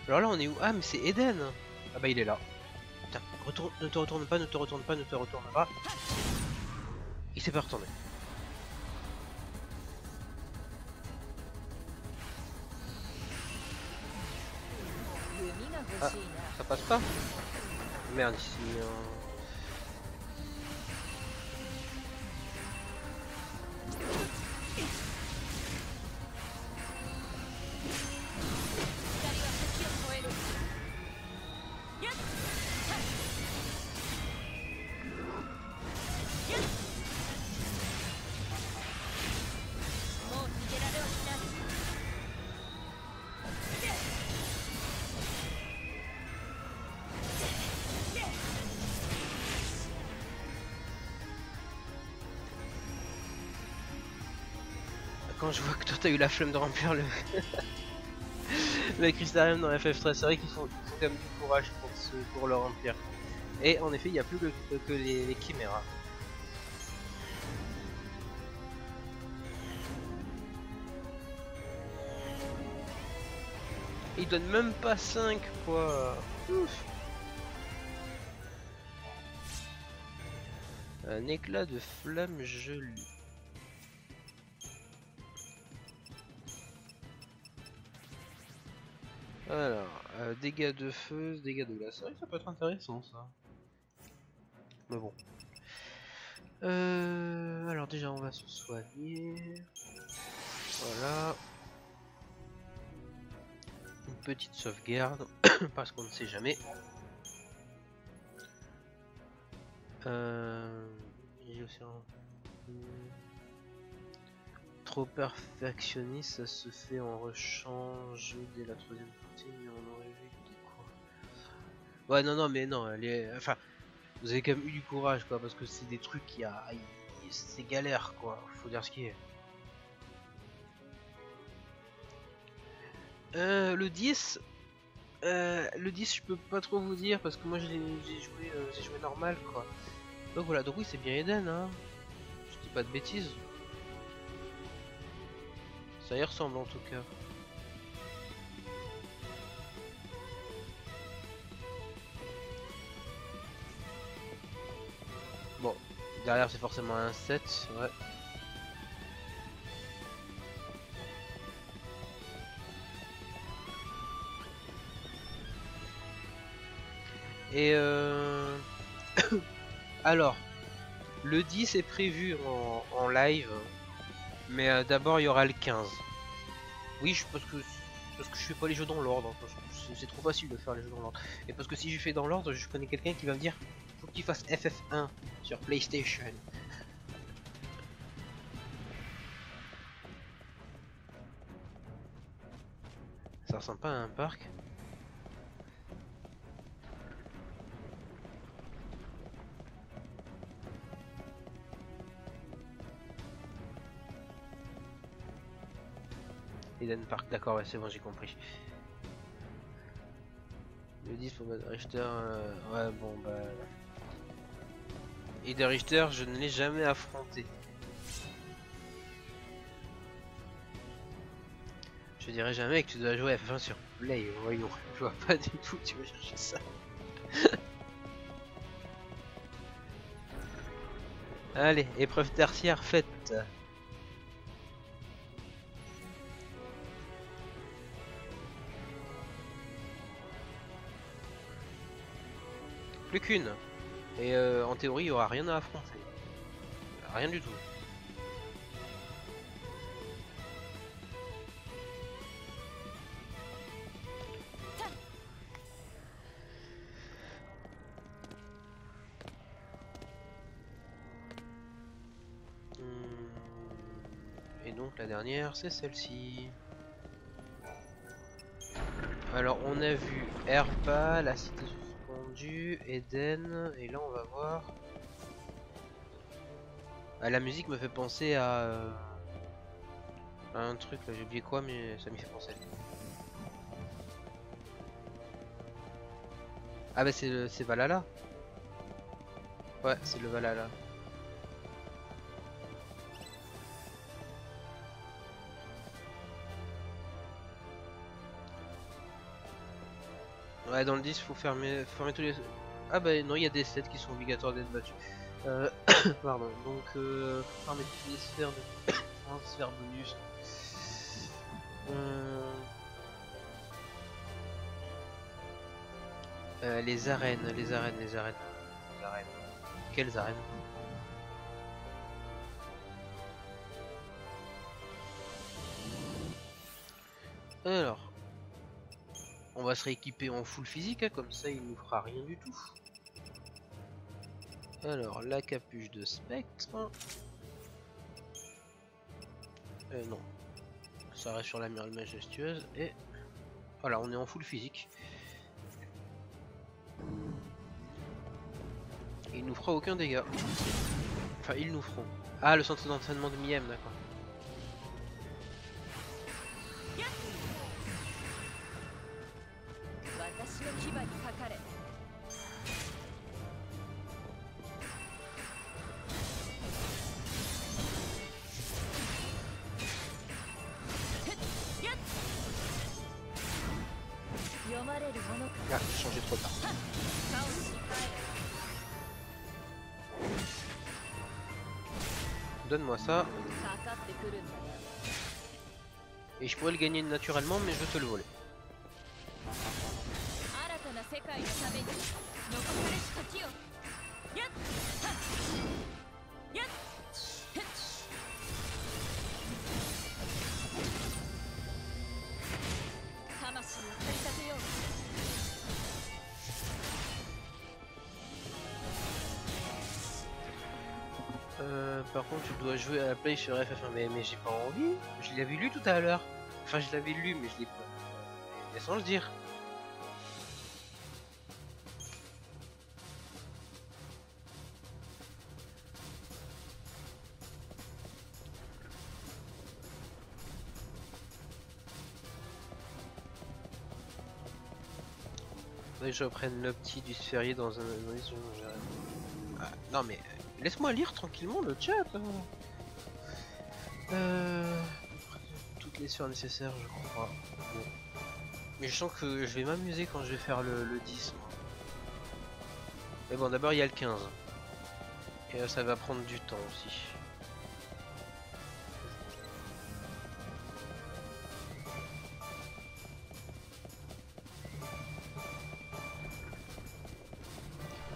Alors là, on est où? Ah, mais c'est Eden. Ah bah il est là. Putain, retourne, ne te retourne pas, ne te retourne pas, ne te retourne pas. Il s'est pas retourné. Ah, ça passe pas? Merde ici. quand je vois que toi t'as eu la flemme de remplir le le Crystarium dans FF13, c'est vrai qu'il faut quand même du courage pour le remplir. Et en effet, il n'y a plus que les chiméras. Il donne même pas 5 quoi. Ouf. Un éclat de flamme gelée. Alors, dégâts de feu, dégâts de glace. C'est vrai que ça peut être intéressant ça. Mais bon. Alors déjà on va se soigner. Voilà. Une petite sauvegarde. Parce qu'on ne sait jamais. J'ai aussi un... Trop perfectionniste, ça se fait en rechange dès la 3ème partie, mais on aurait vu du coup. Ouais, non, mais non, enfin, vous avez quand même eu du courage, quoi, parce que c'est des trucs qui c'est galère, quoi, faut dire ce qui est. Le 10, je peux pas trop vous dire, parce que moi j'ai joué normal, quoi. Donc voilà, donc oui, c'est bien Eden, hein. Je dis pas de bêtises. Ça y ressemble en tout cas. Bon, derrière c'est forcément un 7, ouais. Et alors, le 10 est prévu en live. Mais d'abord il y aura le 15. Oui, parce que je fais pas les jeux dans l'ordre. C'est trop facile de faire les jeux dans l'ordre. Et parce que si je fais dans l'ordre, je connais quelqu'un qui va me dire faut que tu fasses FF1 sur PlayStation. Ça ressemble pas à un parc. Eden Park, d'accord, ouais, c'est bon, j'ai compris. Le 10 pour Eden Richter, ouais, bon, bah. Eden Richter, je ne l'ai jamais affronté. Je dirais jamais que tu dois jouer à FF1 sur Play, voyons. Je vois pas du tout, tu vas chercher ça. Allez, épreuve tertiaire faite. Plus qu'une. Et en théorie, il n'y aura rien à affronter. Rien du tout. Et donc la dernière, c'est celle-ci. Alors on a vu Herba, la cité suspendue, Eden, et là on va voir. Ah, la musique me fait penser à un truc là, j'ai oublié quoi, mais ça m'y fait penser. Ah bah c'est Valhalla. Ouais, c'est le Valhalla. Ouais, dans le 10, faut fermer tous les... Ah bah non, il y a des sets qui sont obligatoires d'être battus. Pardon, donc faut fermer toutes les sphères de... sphères bonus. Les arènes. Quelles arènes? Alors... On va se rééquiper en full physique, hein, comme ça il nous fera rien du tout. Alors, la capuche de spectre. Non. Ça reste sur la myrle majestueuse. Et voilà, on est en full physique. Il nous fera aucun dégât. Enfin, ils nous feront. Ah, le centre d'entraînement de Miem, d'accord. 牙にかかれ。読まれるものか。 Ah, j'ai changé trop tard. 倒し帰れ。 Donne-moi ça. かかってくるんだな。 Et je pourrais le gagner naturellement, mais je veux te le voler. 新たな世界のために残されし時を。やっはっやっへっ。魂を駆り立てよう。 Par contre, tu dois jouer à la play sur FF1. Mais j'ai pas envie. Je l'avais lu tout à l'heure. Enfin, je l'avais lu, mais je l'ai pas. Laissons le dire. Faudrait que je reprenne le petit du sphérié dans un. Ah, non, mais laisse-moi lire tranquillement le chat. Toutes les sphères nécessaires, je crois. Bon. Mais je sens que je vais m'amuser quand je vais faire le 10. Moi. Mais bon, d'abord il y a le 15. Et ça va prendre du temps aussi.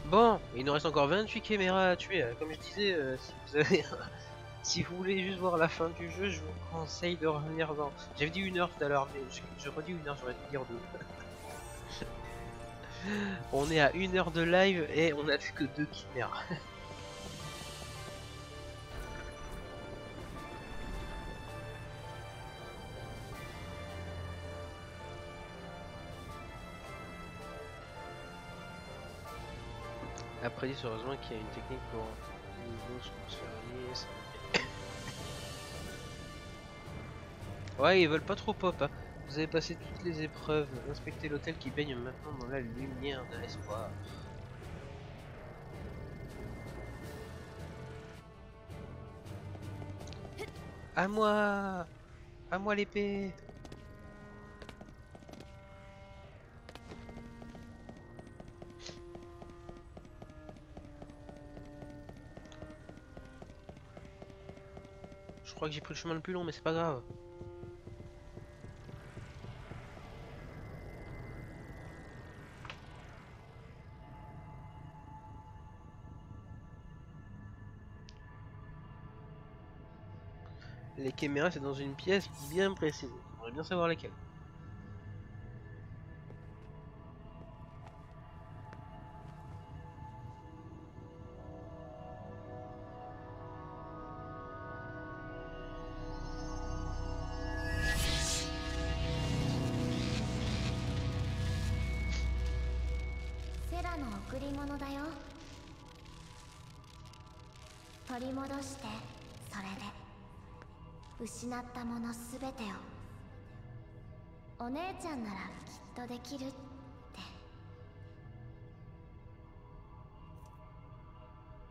Bon, il nous reste encore 28 caméras à tuer. Comme je disais, si vous avez... Si vous voulez juste voir la fin du jeu, je vous conseille de revenir dans... J'avais dit 1 heure tout à l'heure, mais je redis 1 heure, j'aurais dû dire 2. On est à 1 heure de live et on a fait que 2 chiméras. Après dit heureusement qu'il y a une technique pour niveau sphérié. Ouais, ils veulent pas trop pop. Hein. Vous avez passé toutes les épreuves, inspectez l'hôtel qui baigne maintenant dans la lumière de l'espoir. À moi l'épée. Je crois que j'ai pris le chemin le plus long, mais c'est pas grave. Les caméras, c'est dans une pièce bien précise. J'aimerais bien savoir laquelle.セラの贈り物だよ。取り戻してそれで失ったものすべてを。お姉ちゃんならきっとできるって。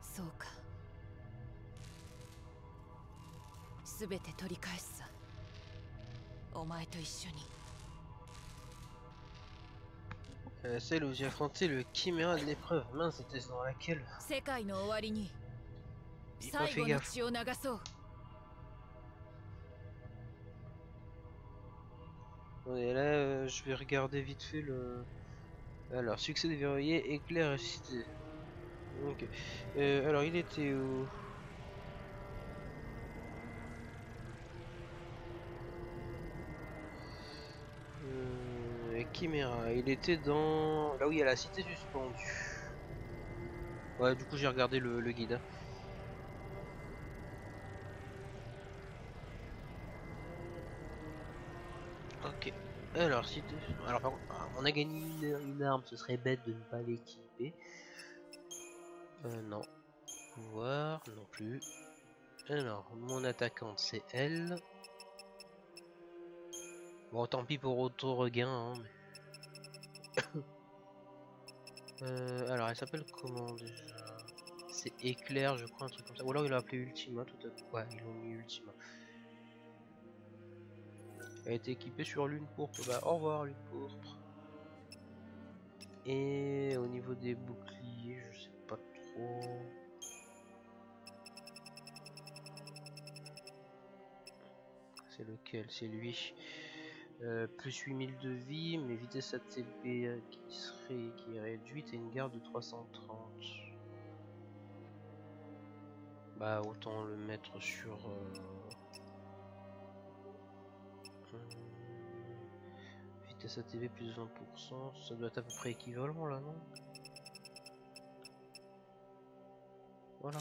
そうか。すべて取り返すさ。お前と一緒に。Celle où j'ai affronté le chiméra de l'épreuve. Mince, c'était dans laquelle? 世界の終わりに J'ai pas 最 fait 後の gaffe. 血を流そう。 Et là, je vais regarder vite fait le... Alors, succès déverrouillé, éclair ressuscité. Ok. Alors, il était où? Chiméra, il était dans... Là où il y a la cité suspendue. Ouais, du coup, j'ai regardé le guide. Hein. Ok. Alors, si alors par contre, on a gagné une arme, ce serait bête de ne pas l'équiper. Non. Pouvoir, non plus. Alors, mon attaquante, c'est elle. Bon, tant pis pour auto regain. Hein, mais... Alors elle s'appelle comment déjà? C'est Éclair je crois, un truc comme ça. Ou alors il l'a appelé Ultima tout à coup. Ouais, ils l'ont mis Ultima. Elle a été équipée sur Lune Pourpre. Bah au revoir Lune Pourpre. Et au niveau des boucliers, je sais pas trop. C'est lequel? C'est lui. Plus 8000 de vie, mais vitesse ATB qui est réduite et une garde de 330. Bah autant le mettre sur vitesse ATB plus 20%, ça doit être à peu près équivalent là, non? Voilà.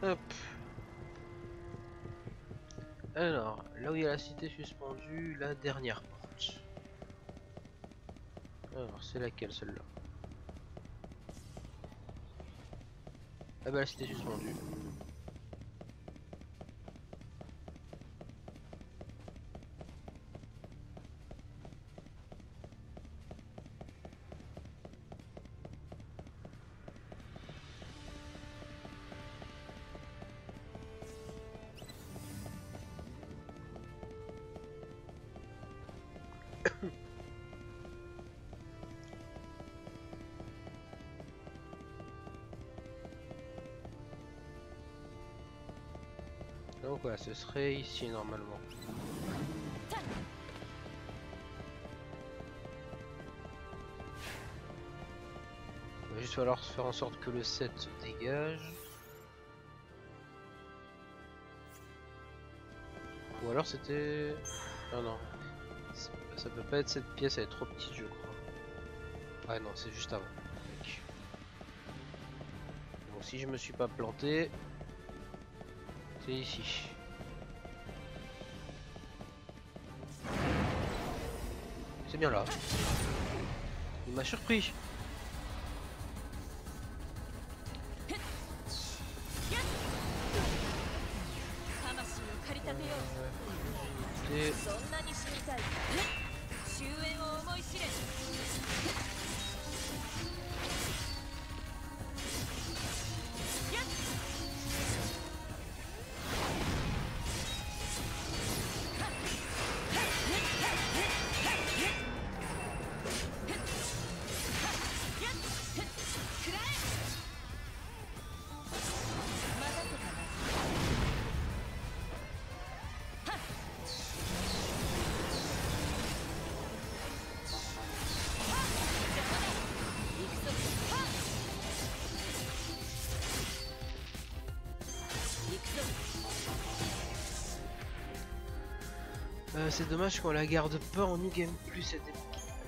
Hop. Alors, là où il y a la cité suspendue, la dernière porte. Alors, c'est laquelle celle-là? Ah bah la cité suspendue. Donc voilà, ce serait ici normalement. Il va juste falloir faire en sorte que le 7 se dégage. Ou alors c'était... Ah non. Ça peut pas être cette pièce, elle est trop petite je crois. Ouais non, c'est juste avant. Bon, si je me suis pas planté... C'est ici. C'est bien là. Il m'a surpris. C'est dommage qu'on la garde pas en New Game Plus cette époque.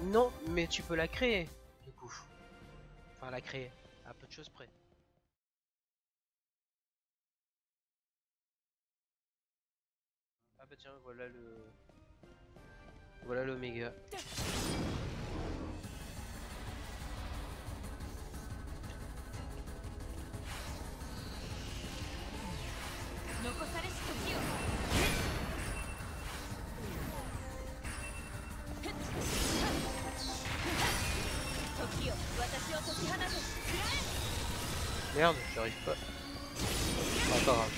Non, mais tu peux la créer du coup. Enfin la créer, à peu de choses près. Ah bah tiens, voilà le... Voilà l'Oméga. Merde, j'arrive pas. Ah, pas grave.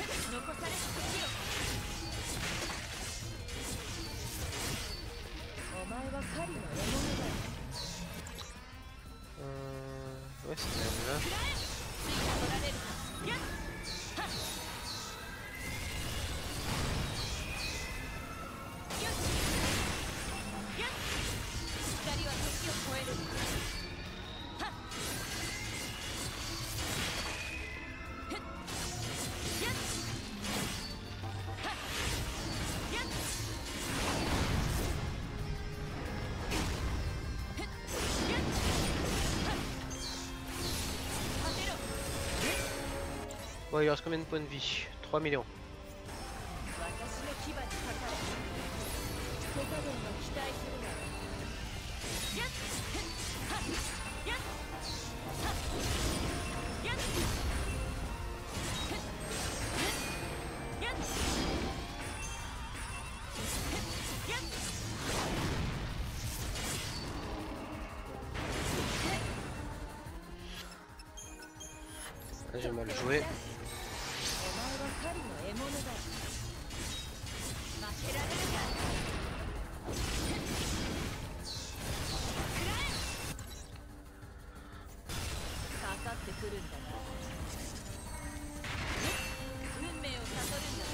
Ouais, c'est même là. Bon, il reste combien de points de vie? 3 millions. Là, j'ai mal joué. お前は狩りの獲物だ。負けられるか。かかってくるんだな。運命を悟るんだ。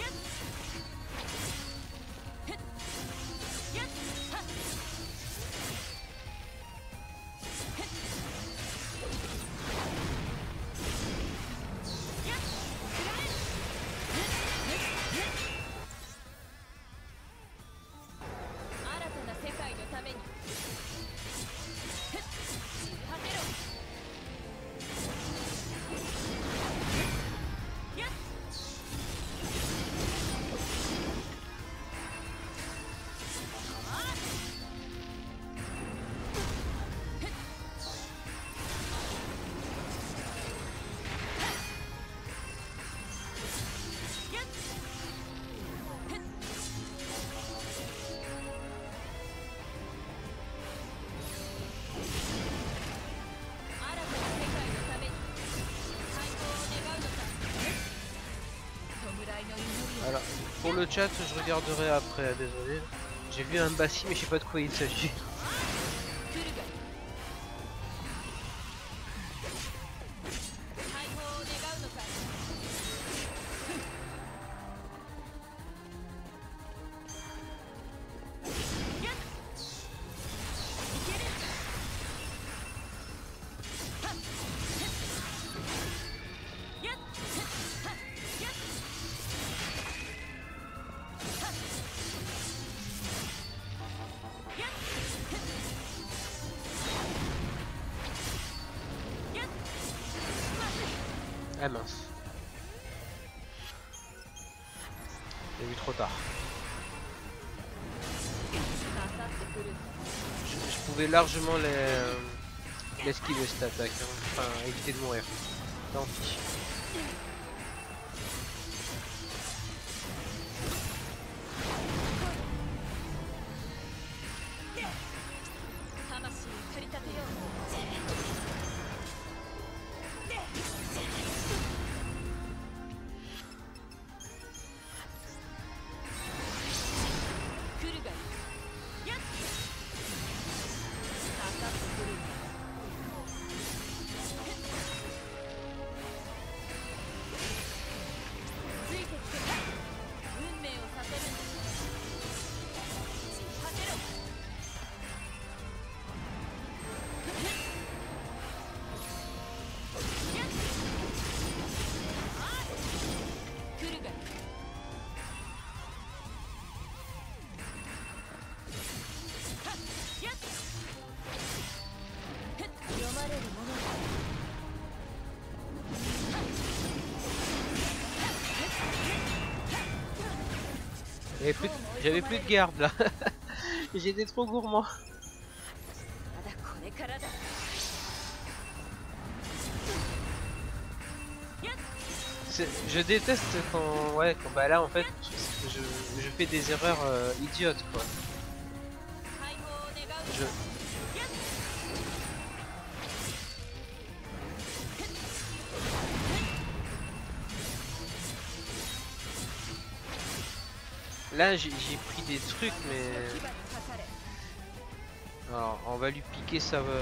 やっやっはっ新たな世界のために果てろ。やっAlors, pour le chat, je regarderai après, désolé. J'ai vu un bassi, mais je sais pas de quoi il s'agit. Ah mince. J'ai vu trop tard. Je pouvais largement l'esquiver cette attaque, hein. Enfin éviter de mourir. Tant pis. j'avais plus de garde là. J'étais trop gourmand. Je déteste quand, ouais, quand bah là en fait je fais des erreurs idiotes quoi. Là j'ai pris des trucs mais... Alors on va lui piquer sa foi.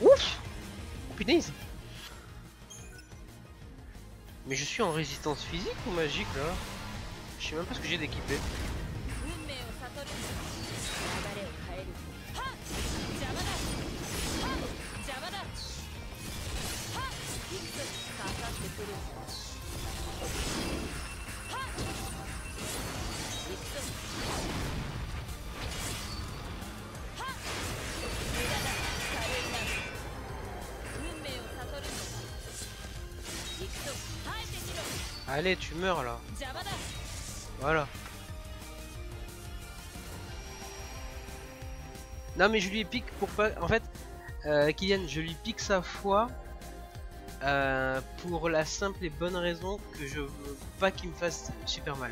Ouf! Punaise! Mais je suis en résistance physique ou magique là? Je sais même pas ce que j'ai d'équipé. Allez, tu meurs là. 邪魔だ。 Voilà. Non mais je lui pique pour pas... En fait, Kylian, je lui pique sa foi pour la simple et bonne raison que je veux pas qu'il me fasse super mal.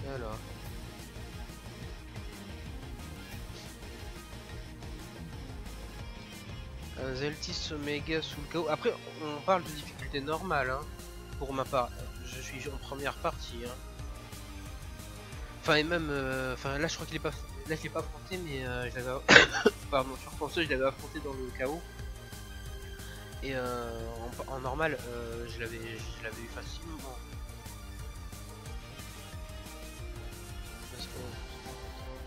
Alors. Un Zeltis Omega sous le chaos. Après, on parle de difficulté normale, hein, pour ma part. Je suis en première partie. Hein. Enfin, et même. Enfin, là, je crois qu'il est pas. Là, je l'ai pas affronté, mais je l'avais. Pardon, sur console, je l'avais affronté dans le chaos. Et en normal, je l'avais eu facilement. Parce que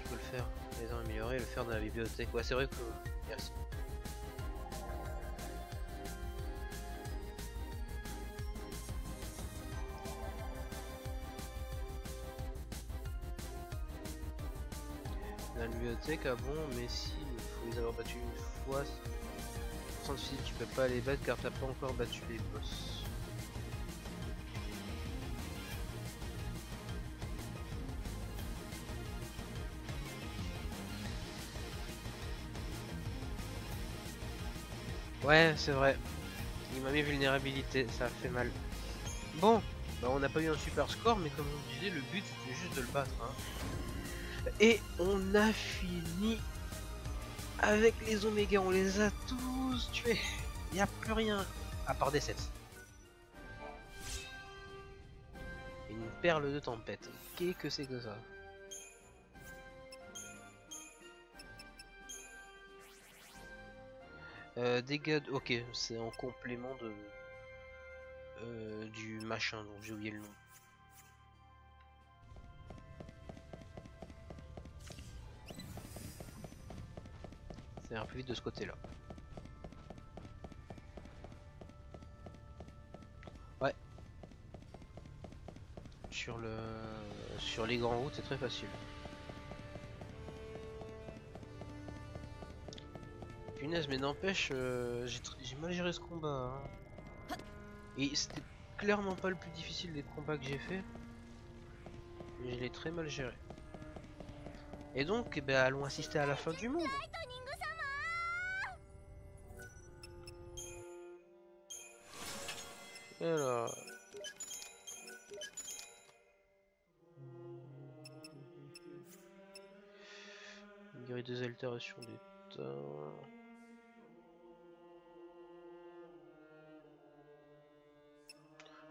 tu peux le faire. Les armes améliorées, le faire dans la bibliothèque. Ouais, c'est vrai que. Merci. La bibliothèque, ah bon, mais si, il faut les avoir battus une fois. Sans physique, tu peux pas les battre car t'as pas encore battu les boss. Ouais, c'est vrai. Il m'a mis vulnérabilité, ça fait mal. Bon, bah on n'a pas eu un super score, mais comme on disait, le but c'était juste de le battre. Hein. Et on a fini avec les Oméga, on les a tous tués. Il n'y a plus rien, à part des 7. Une perle de tempête. Qu'est-ce que c'est que ça? Dégâts, ok, c'est en complément de du machin, donc j'ai oublié le nom. C'est un peu vite de ce côté-là. Ouais. Sur les grandes routes, c'est très facile. Punaise, mais n'empêche, j'ai mal géré ce combat. Hein. Et c'était clairement pas le plus difficile des combats que j'ai fait. Mais je l'ai très mal géré. Et donc, eh ben, allons assister à la fin du monde. Alors... Il y aurait des altérations d'état...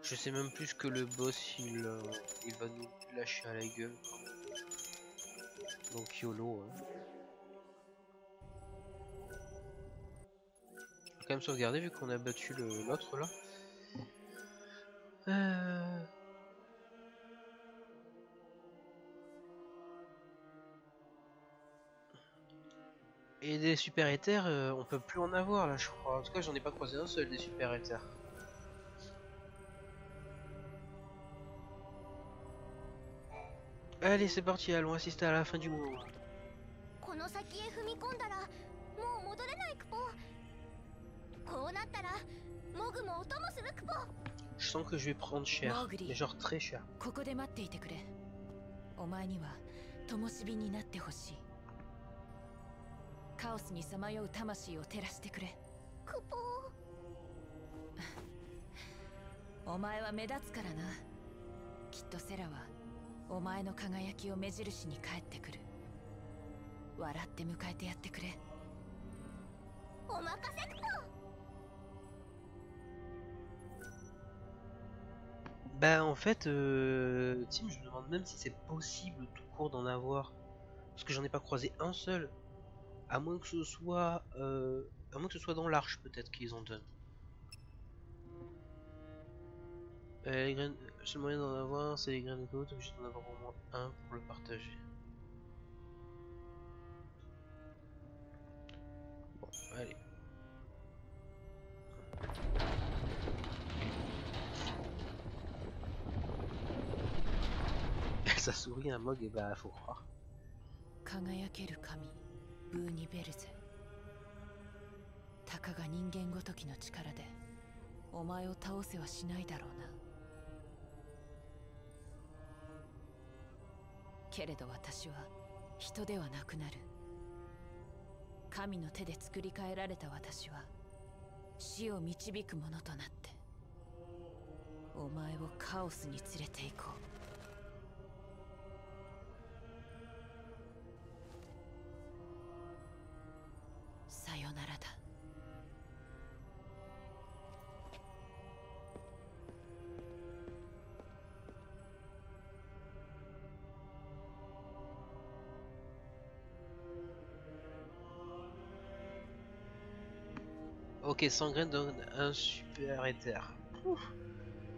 Je sais même plus que le boss il va nous lâcher à la gueule. Donc YOLO. Hein. Je vais quand même sauvegarder vu qu'on a battu l'autre là. Et des super éthers, on peut plus en avoir là je crois. En tout cas j'en ai pas croisé un seul des super éthers. Allez c'est parti, allons assister à la fin du monde. Je sens que je vais prendre cher, mais genre très cher. ここで待っていてくれ。お前には灯火になってほしい。カオスにさまよう魂を照らしてくれ。クポー。お前は目立つからな。きっとセラはお前の輝きを目印に帰ってくる。笑って迎えてやってくれ。お任せクポー。 Bah en fait, Tim, je me demande même si c'est possible tout court d'en avoir, parce que j'en ai pas croisé un seul, à moins que ce soit, dans l'arche peut-être qu'ils en donnent. Les graines, le seul moyen d'en avoir, c'est les graines de côte, obligé d'en avoir au moins un pour le partager. Bon, allez. Ça sourit un Mog, et bah faut croire. 輝ける神ブーニベルゼ。たかが人間ごときの力でお前を倒せはしないだろうな。けれど私は人ではなくなる。神の手で作り変えられた私は死を導くものとなってお前をカオスに連れて行こう。さよならだ。Ok, Sangraine donne un super éther. Ouf.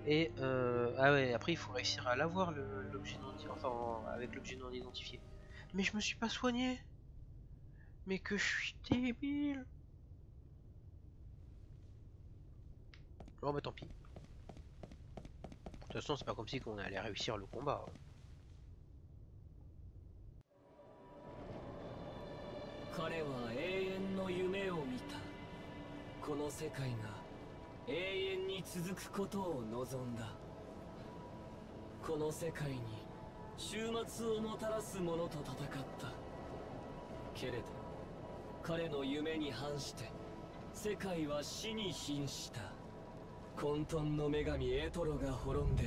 Et ah ouais, après il faut réussir à l'avoir l'objet non identifié, enfin avec l'objet non identifié. Mais je me suis pas soigné. Mais que je suis débile. Bon bah tant pis. De toute façon c'est pas comme si on allait réussir le combat. 彼は永遠の夢を見た。この世界が永遠に続くことを望んだ。この世界に終末をもたらす者と戦った。けれど彼の夢に反して世界は死に瀕した。混沌の女神エトロが滅んで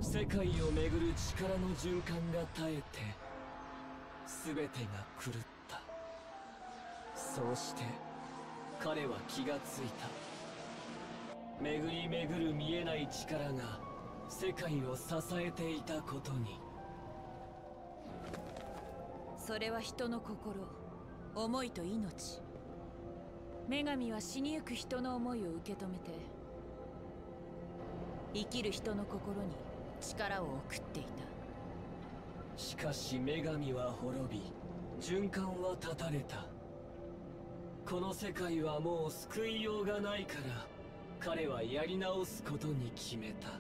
世界をめぐる力の循環が絶えて全てが狂った。そうして彼は気がついた。巡り巡る見えない力が世界を支えていたことに。それは人の心、思いと命。女神は死にゆく人の思いを受け止めて生きる人の心に力を送っていた。しかし女神は滅び循環は断たれた。この世界はもう救いようがないから彼はやり直すことに決めた。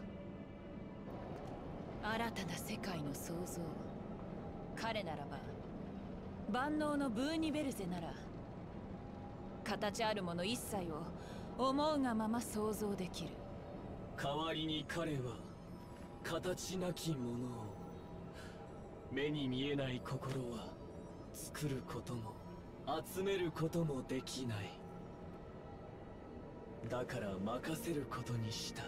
新たな世界の創造。彼ならば万能のブーニベルゼなら形あるもの一切を思うがまま想像できる。代わりに彼は形なきものを、目に見えない心は作ることも集めることもできない。だから任せることにした。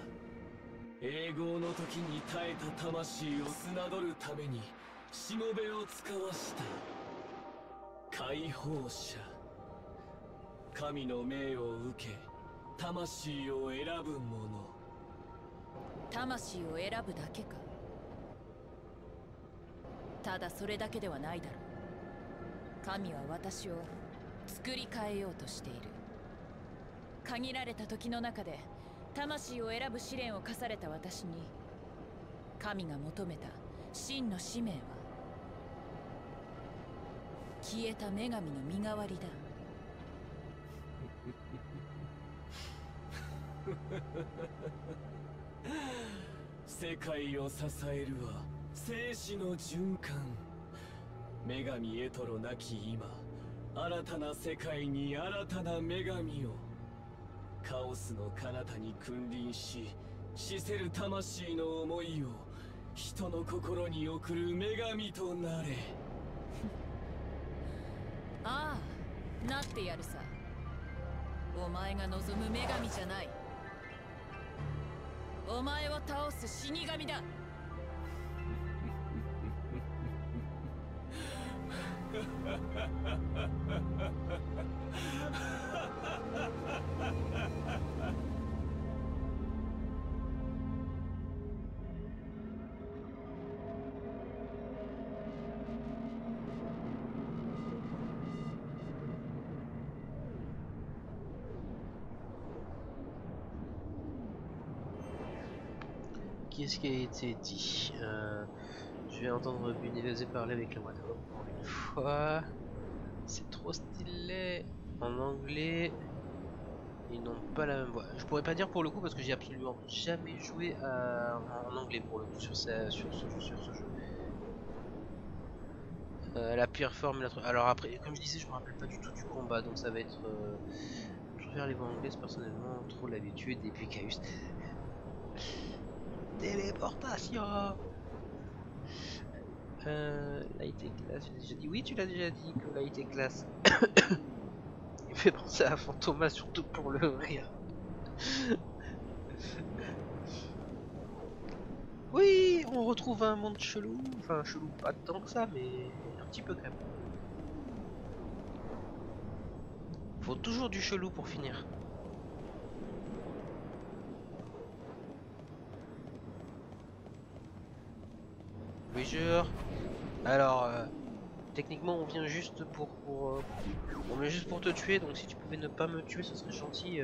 永劫の時に耐えた魂を侮るためにしもべを使わした。解放者。神の命を受け魂を選ぶ者。魂を選ぶだけか。ただそれだけではないだろう。神は私を作り変えようとしている。限られた時の中で魂を選ぶ試練を課された私に神が求めた真の使命は消えた女神の身代わりだ。世界を支えるは生死の循環。女神エトロなき今、新たな世界に新たな女神を。カオスの彼方に君臨し死せる魂の思いを人の心に送る女神となれ。ああ、なってやるさ。お前が望む女神じゃない。お前を倒す死神だ。Qu'est-ce qui a été dit? Je vais entendre Bunny parler avec le moine pour une fois. C'est trop stylé. En anglais, ils n'ont pas la même voix. Je pourrais pas dire pour le coup parce que j'ai absolument jamais joué en anglais pour le coup sur ce jeu. La pire forme, alors après, comme je disais, je me rappelle pas du tout du combat, donc ça va être. Je préfère les voix anglaises personnellement, trop l'habitude, et puis Caius. Téléportation. Light et classe, j'ai déjà dit. Oui, tu l'as déjà dit que Light et classe. Il me fait penser à Fantômas surtout pour le rire. Oui, on retrouve un monde chelou. Enfin, chelou, pas tant que ça, mais un petit peu quand même. Faut toujours du chelou pour finir. Oui, jure. Alors, techniquement, on vient juste on vient juste pour te tuer. Donc, si tu pouvais ne pas me tuer, ce serait gentil.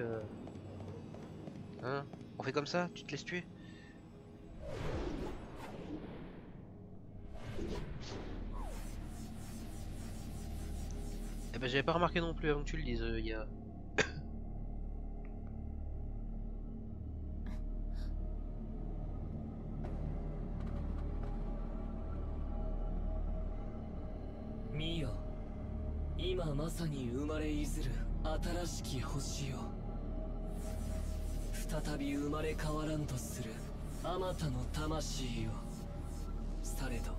Hein? On fait comme ça? Tu te laisses tuer? Eh ben, j'avais pas remarqué non plus avant que tu le dises, Ya.見よ、今まさに生まれいずる新しき星よ。再び生まれ変わらんとするあまたの魂よ。されど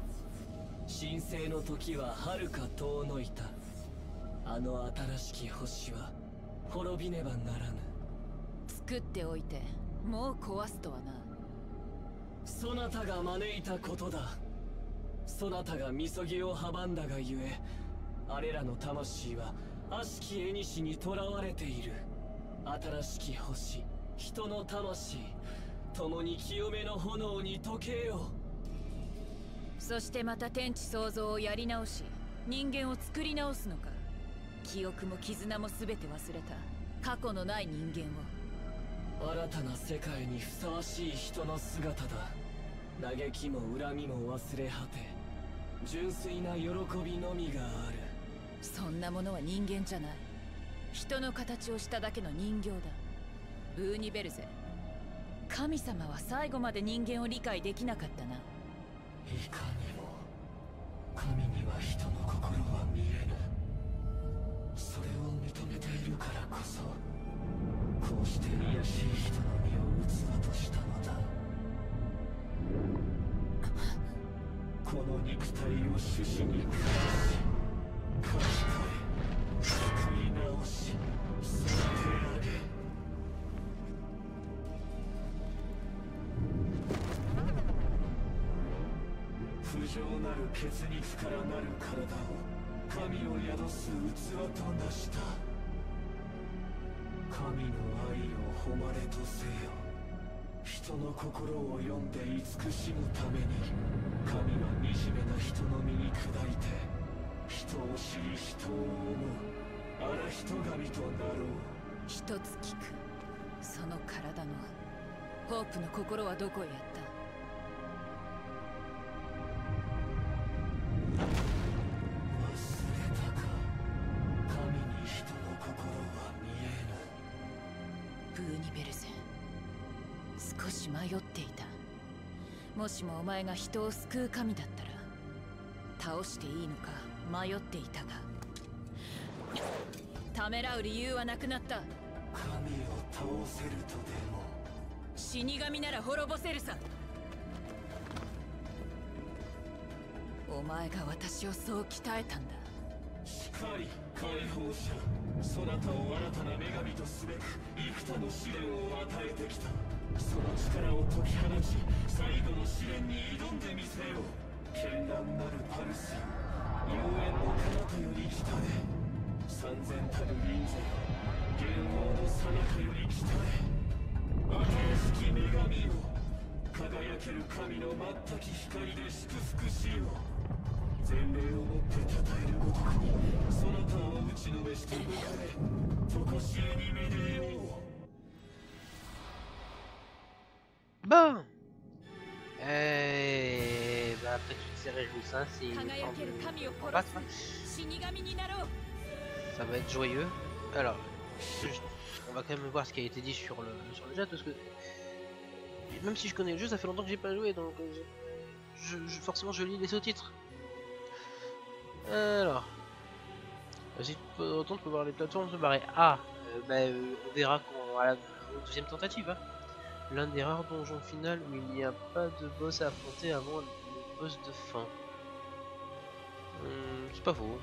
神聖の時は遥か遠のいた。あの新しき星は滅びねばならぬ。作っておいてもう壊すとはな。そなたが招いたことだ。そなたがみそぎを阻んだがゆえ、あれらの魂は悪しき縁にとらわれている。新しき星、人の魂、共に清めの炎に溶けよう。そしてまた天地創造をやり直し、人間を作り直すのか。記憶も絆も全て忘れた過去のない人間を。新たな世界にふさわしい人の姿だ。嘆きも恨みも忘れ果て、純粋な喜びのみがある。そんなものは人間じゃない。人の形をしただけの人形だ。ブーニベルゼ、神様は最後まで人間を理解できなかったな。いかにも神には人の心は見えぬ。それを認めているからこそ、こうして卑しい人の身を器としたのだ。この肉体を種子に下し、書き換え、作り直し、育て上げ。不浄なる血肉からなる体を神を宿す器となした。神の愛を誉れとせよ。人の心を読んで慈しむために、神は惨めな人の身に砕いて、人を知り人を思う荒人神となろう。一つ聞く。その体のホープの心はどこへやった？忘れたか。神に人の心は見えぬ。ブーニベルゼ、少し迷っていた。もしもお前が人を救う神だったら倒していいのか迷っていたが、ためらう理由はなくなった。神を倒せるとでも。死神なら滅ぼせるさ。お前が私をそう鍛えたんだ。しかり解放者、そなたを新たな女神とすべく幾多の試練を与えてきた。その力を解き放ち、最後の試練に挑んでみせよう。絢爛なるパルス、幽縁の彼方より北で、三千たる臨世よ、元王の最中より北へ。新しき女神よ、輝ける神の全き光で祝福しよう。前例をもって称えるごとくに、そなたを打ちのめして迎え、常しえにめでよう。Bon, bah après toutes ces réjouissances, c'est ça va être joyeux. Alors, on va quand même voir ce qui a été dit sur le chat parce que même si je connais le jeu, ça fait longtemps que j'ai pas joué, donc forcément je lis les sous-titres. Alors, si tu autant tu peux voir les plateformes se barrer. Ah, on verra à la deuxième tentative. Hein. L'un des rares donjons final où il n'y a pas de boss à affronter avant le boss de fin. C'est pas faux.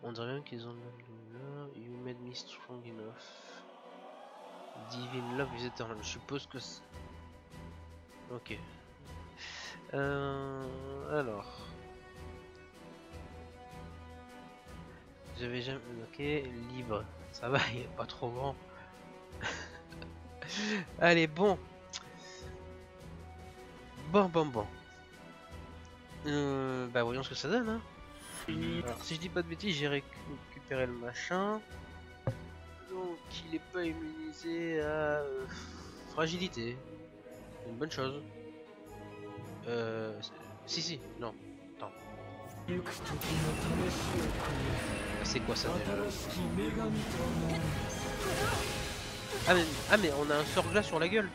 On dirait même qu'ils ont le même de You made me strong enough. Divine Love is eternal. Je suppose que c'est... Ok. Alors. J'avais jamais... Ok, libre. Ça va, il est pas trop grand. Allez, bon. Bon. Bah voyons ce que ça donne. Hein. Alors, si je dis pas de bêtises, j'ai récupéré le machin. Donc il est pas immunisé à fragilité. Une bonne chose. Si, non. Attends. C'est quoi ça déjà? Ah mais on a un sort glace sur la gueule.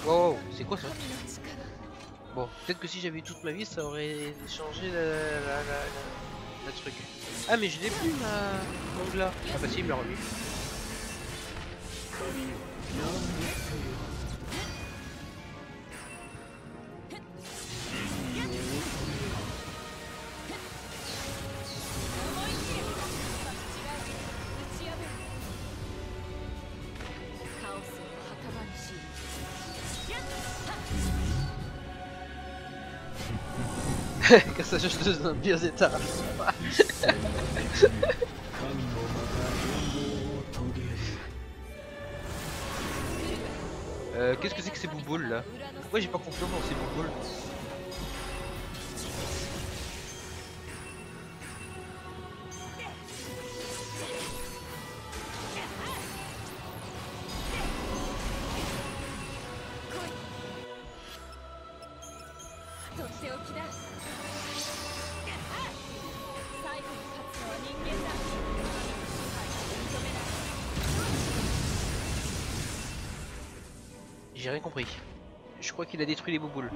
Wow, c'est quoi ça? Bon, peut-être que si j'avais eu toute ma vie, ça aurait changé la truc. Ah mais je l'ai plus mon glas. Ah bah si, il me l'a remis. Que ça change de bien état. Qu'est-ce que c'est que ces bouboules là? Pourquoi j'ai pas confiance dans ces bouboules? J'ai rien compris. Je crois qu'il a détruit les bouboules.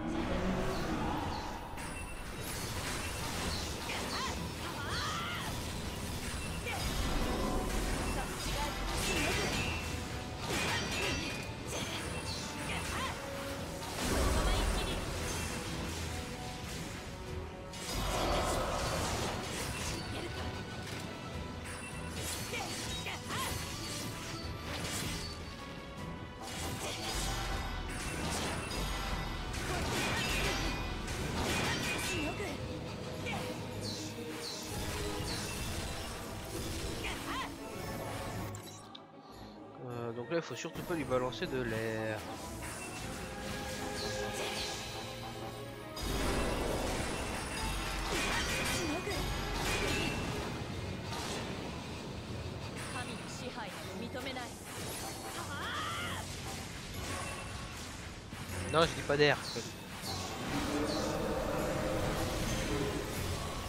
Donc là, il faut surtout pas lui balancer de l'air. Non, je dis pas d'air.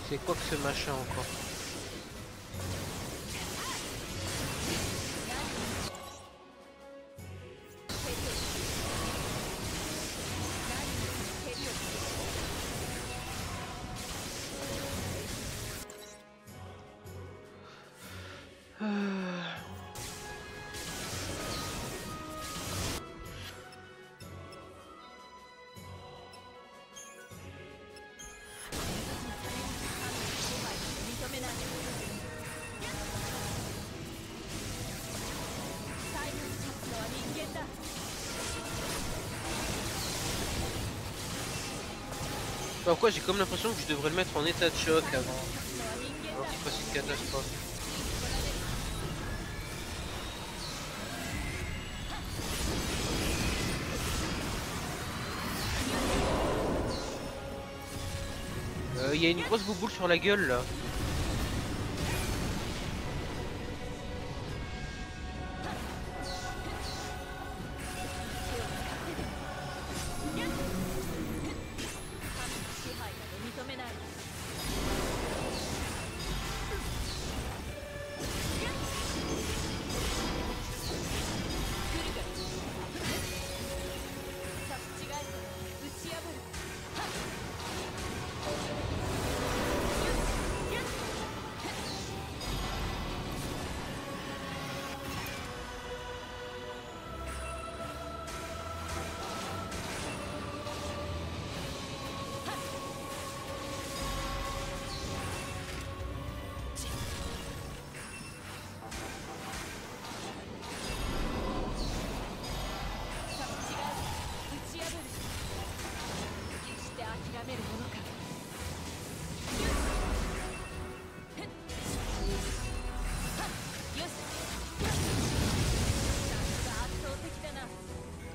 C'est quoi que ce machin encore? Pourquoi j'ai comme l'impression que je devrais le mettre en état de choc avant qu'il fasse une catastrophe. Il y a une grosse bouboule sur la gueule là.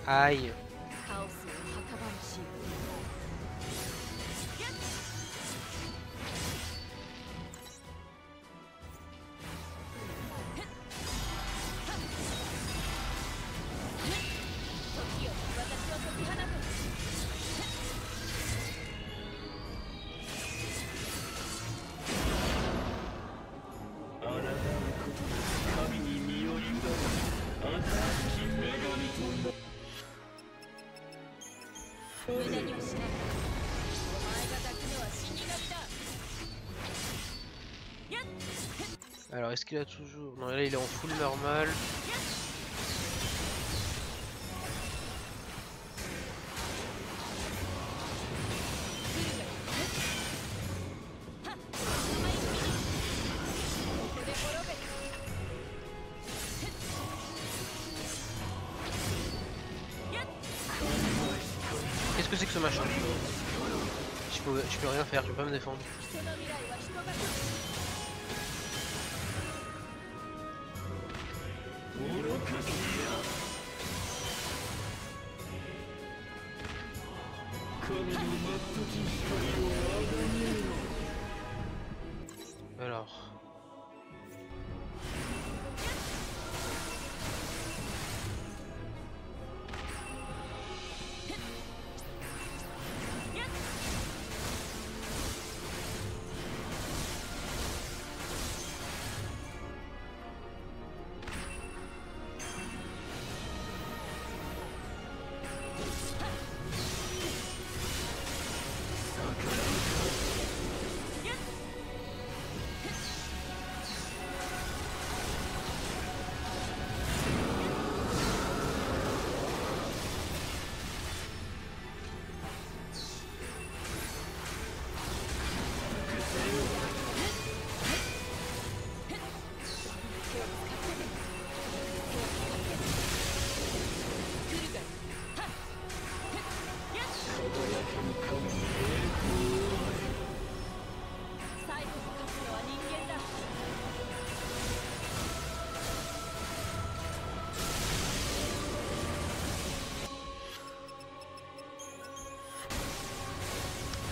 Aïe. Alors est-ce qu'il a toujours... Non là il est en full normal. Qu'est-ce que c'est que ce machin? Je peux rien faire, je peux pas me défendre. Alors...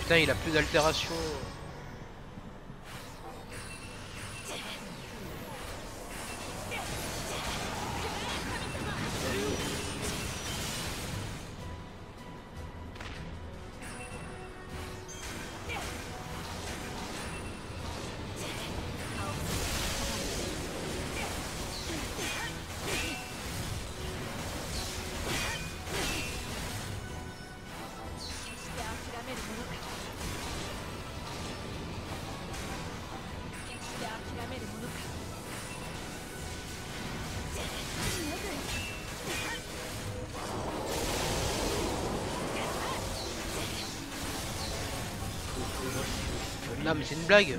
Putain, il a plus d'altération. Non mais c'est une blague.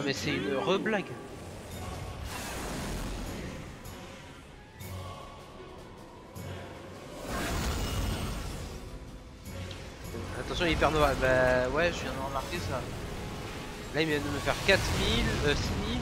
Ah mais c'est une reblague. Attention hyper noir. Bah ouais, je viens de remarquer ça. Là il vient de me faire 4000, 6000.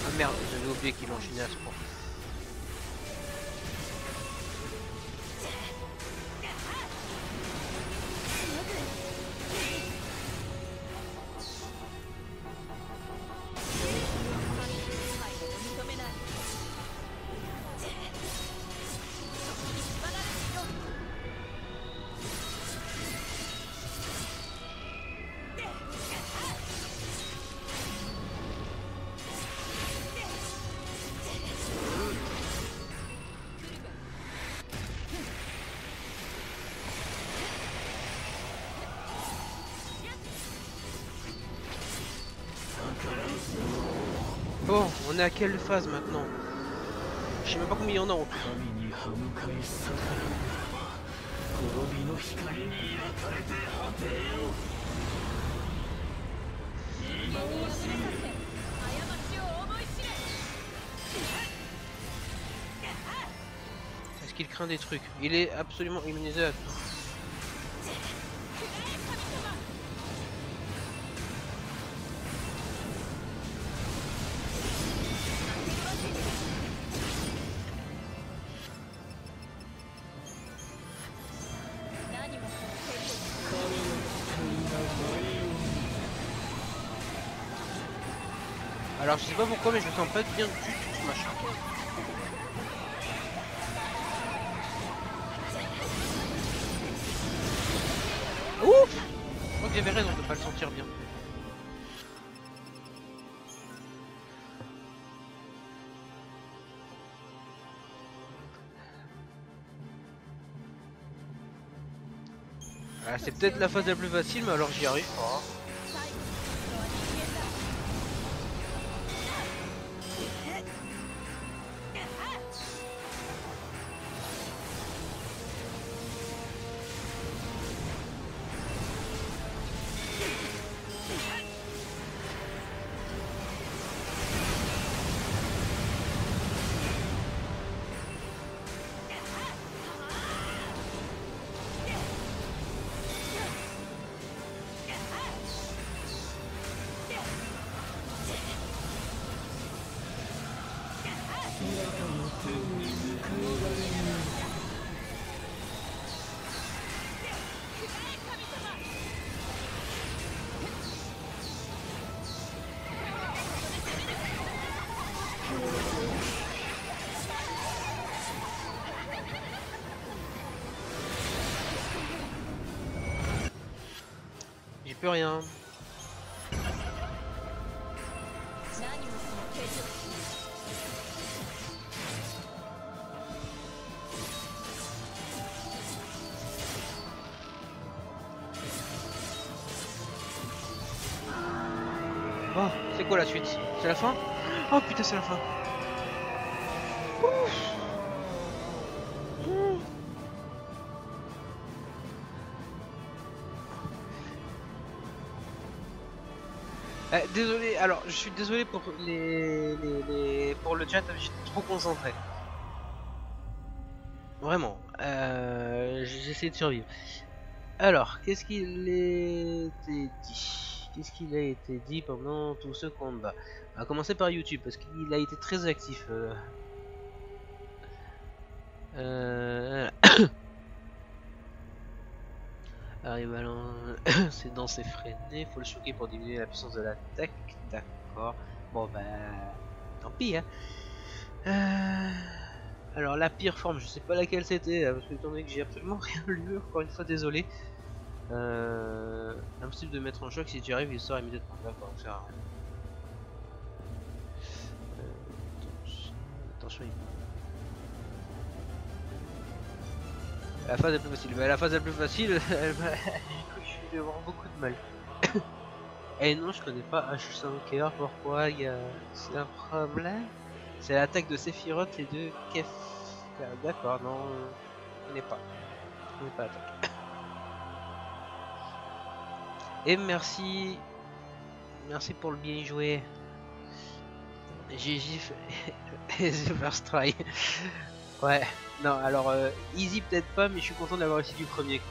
Ah merde, j'avais oublié qu'il enchaînait à ce point. Bon, on est à quelle phase maintenant? Je sais même pas combien il y en a en tout. Est-ce qu'il craint des trucs? Il est absolument immunisé à tout. Alors je sais pas pourquoi mais je me sens pas bien du tout ce machin. Ouf! Je crois que j'avais raison de pas le sentir bien. Ah, c'est peut-être la phase la plus facile mais alors j'y arrive pas. J'y peux rien. Oh, c'est quoi la suite? C'est la fin? Oh putain, c'est la fin. Ouf. Désolé, alors je suis désolé pour pour le chat, j'étais trop concentré. Vraiment, j'ai essayé de survivre. Alors, qu'est-ce qu'il a été dit? Qu'est-ce qu'il a été dit pendant tout ce combat? On va commencer par YouTube parce qu'il a été très actif. Voilà. Arrive à ses danses effrénées, faut le choquer pour diminuer la puissance de l'attaque. D'accord. Bon bah, tant pis hein. Alors la pire forme, je sais pas laquelle c'était, parce que étant donné que j'ai absolument rien lu, encore une fois désolé. Impossible de mettre en choc, si tu arrives il sort immédiatement. D'accord, ça sert à rien. Attention, la phase la plus facile. Bah, la phase la plus facile, je vais avoir beaucoup de mal. Et non, je connais pas H5R, pourquoi il y a... C'est un problème. C'est l'attaque de Sephiroth et de Kef. D'accord, non, je connais pas. Je connais pas l'attaque. Et merci. Merci pour le bien joué. GG et The First Try. Ouais, non, alors easy peut-être pas, mais je suis content d'avoir réussi du premier coup.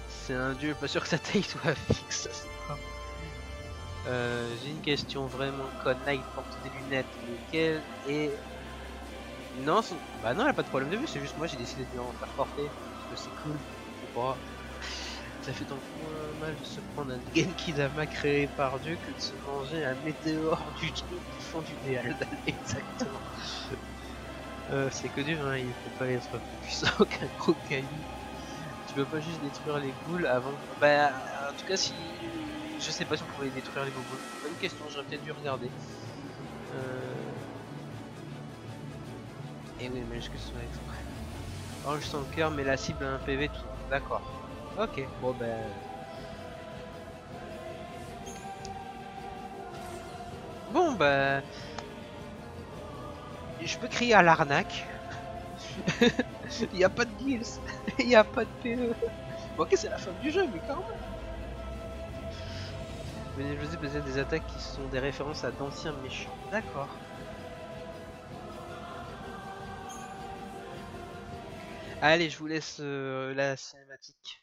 C'est un dieu, pas sûr que sa taille soit fixe, ça c'est pas. J'ai une question vraiment conne. Là il porte des lunettes, lesquelles et. Non, bah non, elle a pas de problème de vue, c'est juste moi j'ai décidé de lui en faire porter parce que c'est cool. Ou pas. Ça fait tant moins mal de se prendre un Genki Dama créé par Dieu que de se manger un météore du fond du Déal. Exactement. C'est que dur, hein, il faut pas être plus puissant qu'un gros caillou. Tu peux pas juste détruire les ghouls avant. Bah, en tout cas, si. Je sais pas si on pouvait détruire les ghouls. Bonne question, j'aurais peut-être dû regarder. Et oui, mais est-ce que ce soit exprès? Oh, je sens le cœur, mais la cible a un PV, tout. D'accord. Ok, bon ben. Bon ben. Je peux crier à l'arnaque. Il y a pas de guilds, il y a pas de PE. Bon, ok, c'est la fin du jeu, mais quand même. Mais je vous ai peut-être des attaques qui sont des références à d'anciens méchants. D'accord. Allez, je vous laisse la cinématique.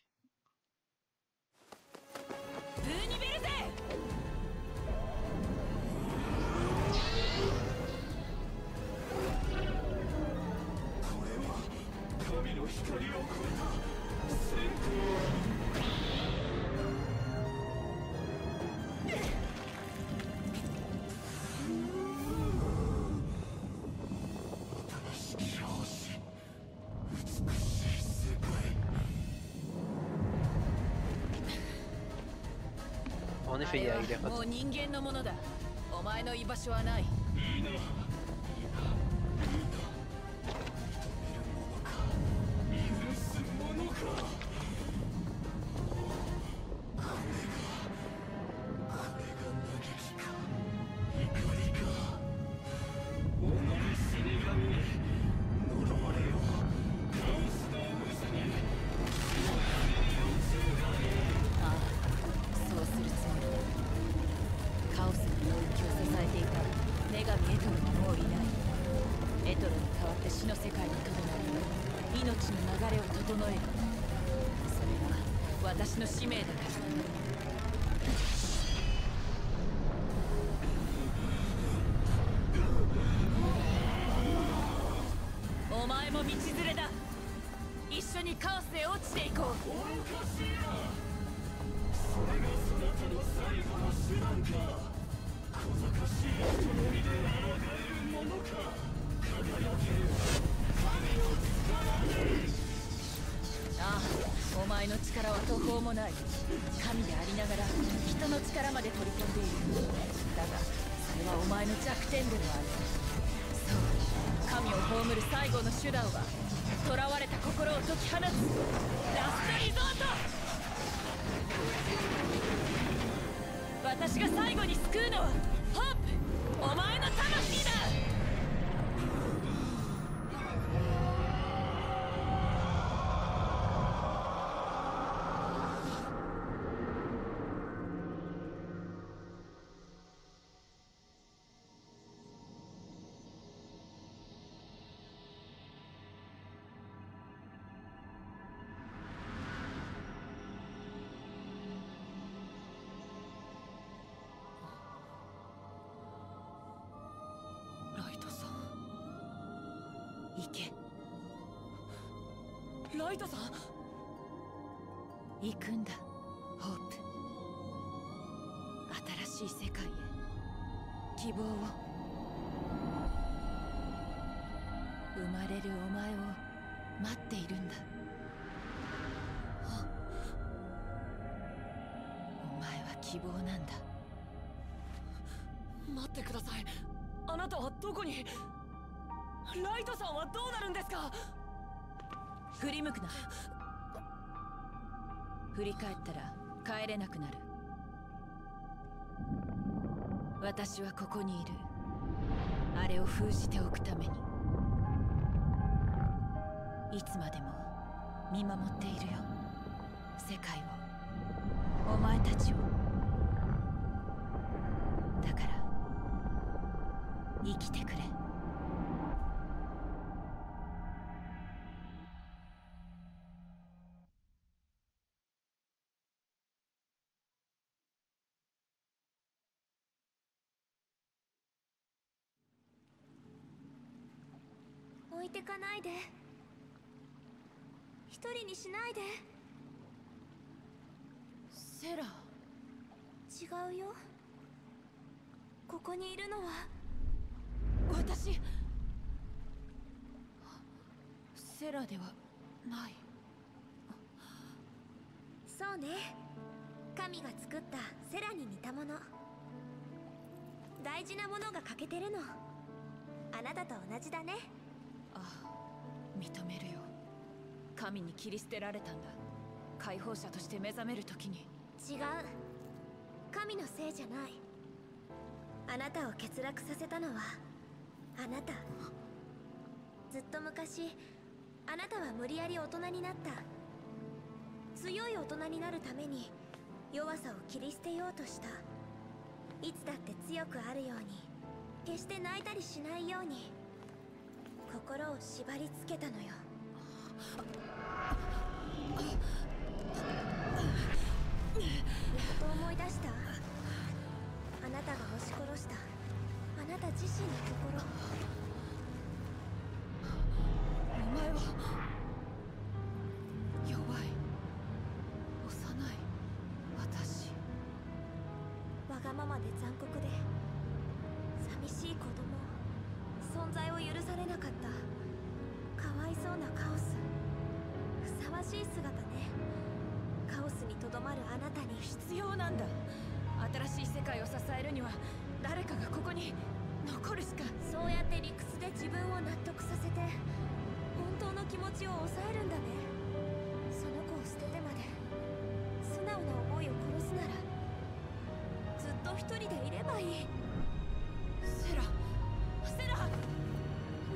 En effet, il a pas de... もう人間のものだ。お前の居場所はない。私の使命だから。お前も道連れだ。一緒にカオスへ落ちていこう。それがそなたの最後の手段か。小賢しいつもりで抗えるものか。輝ける神の力。ああ、お前の力は途方もない。神でありながら人の力まで取り込んでいる。だがそれはお前の弱点でもある。そう、神を葬る最後の手段は囚われた心を解き放つラストリゾート。私が最後に救うのはホープ、お前の魂だ。イトさん。行くんだホープ。新しい世界へ希望を。生まれるお前を待っているんだ。お前は希望なんだ。待ってください。あなたはどこに？ライトさんはどうなるんですか？振り向くな。振り返ったら帰れなくなる。私はここにいる。あれを封じておくために。いつまでも見守っているよ。世界を、お前たちを。だから生きてくれ。置いてかないで。一人にしないで。セラ。違うよ。ここにいるのは私セラではない。そうね。神が作ったセラに似たもの。大事なものが欠けてるの。あなたと同じだね。ああ、認めるよ。神に切り捨てられたんだ。解放者として目覚める時に。違う。神のせいじゃない。あなたを欠落させたのはあなた。ずっと昔あなたは無理やり大人になった。強い大人になるために弱さを切り捨てようとした。いつだって強くあるように、決して泣いたりしないように心を縛りつけたのよ。こと思い出した？あなたが押し殺したあなた自身の心。お前は弱い、幼い私。わがままで残酷で寂しい子供、存在を許されなかった。かわいそうなカオス。ふさわしい姿ね。カオスにとどまるあなたに必要なんだ。新しい世界を支えるには誰かがここに残るしか。そうやって理屈で自分を納得させて本当の気持ちを抑えるんだね。その子を捨ててまで素直な思いを殺すならずっと一人でいればいい。セラ、セラ、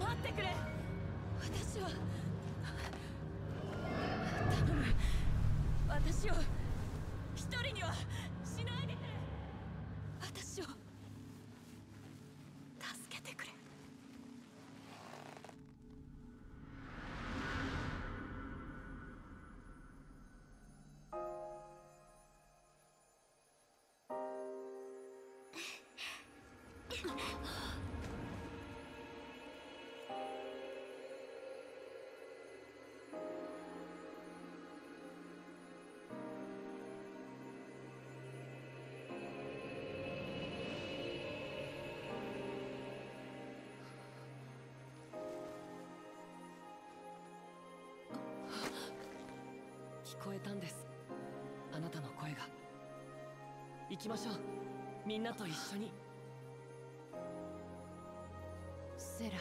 待ってくれ。私は頼む。私を一人にはしないでくれ。私を助けてくれ。聞こえたんです、あなたの声が。行きましょう、みんなと一緒に。セラ、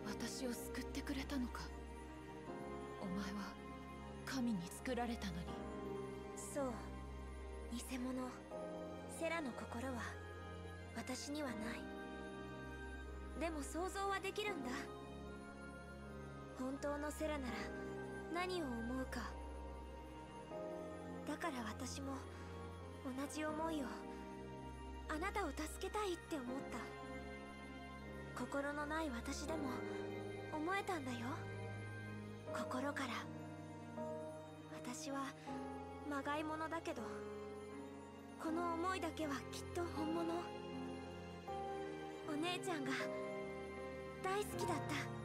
私を救ってくれたのか。お前は神に作られたのに。そう、偽物セラの心は私にはない。でも想像はできるんだ。本当のセラなら何を思うか。だから私も同じ思いを、あなたを助けたいって思った。心のない私でも思えたんだよ、心から。私はまがいものだけど、この思いだけはきっと本物。お姉ちゃんが大好きだった。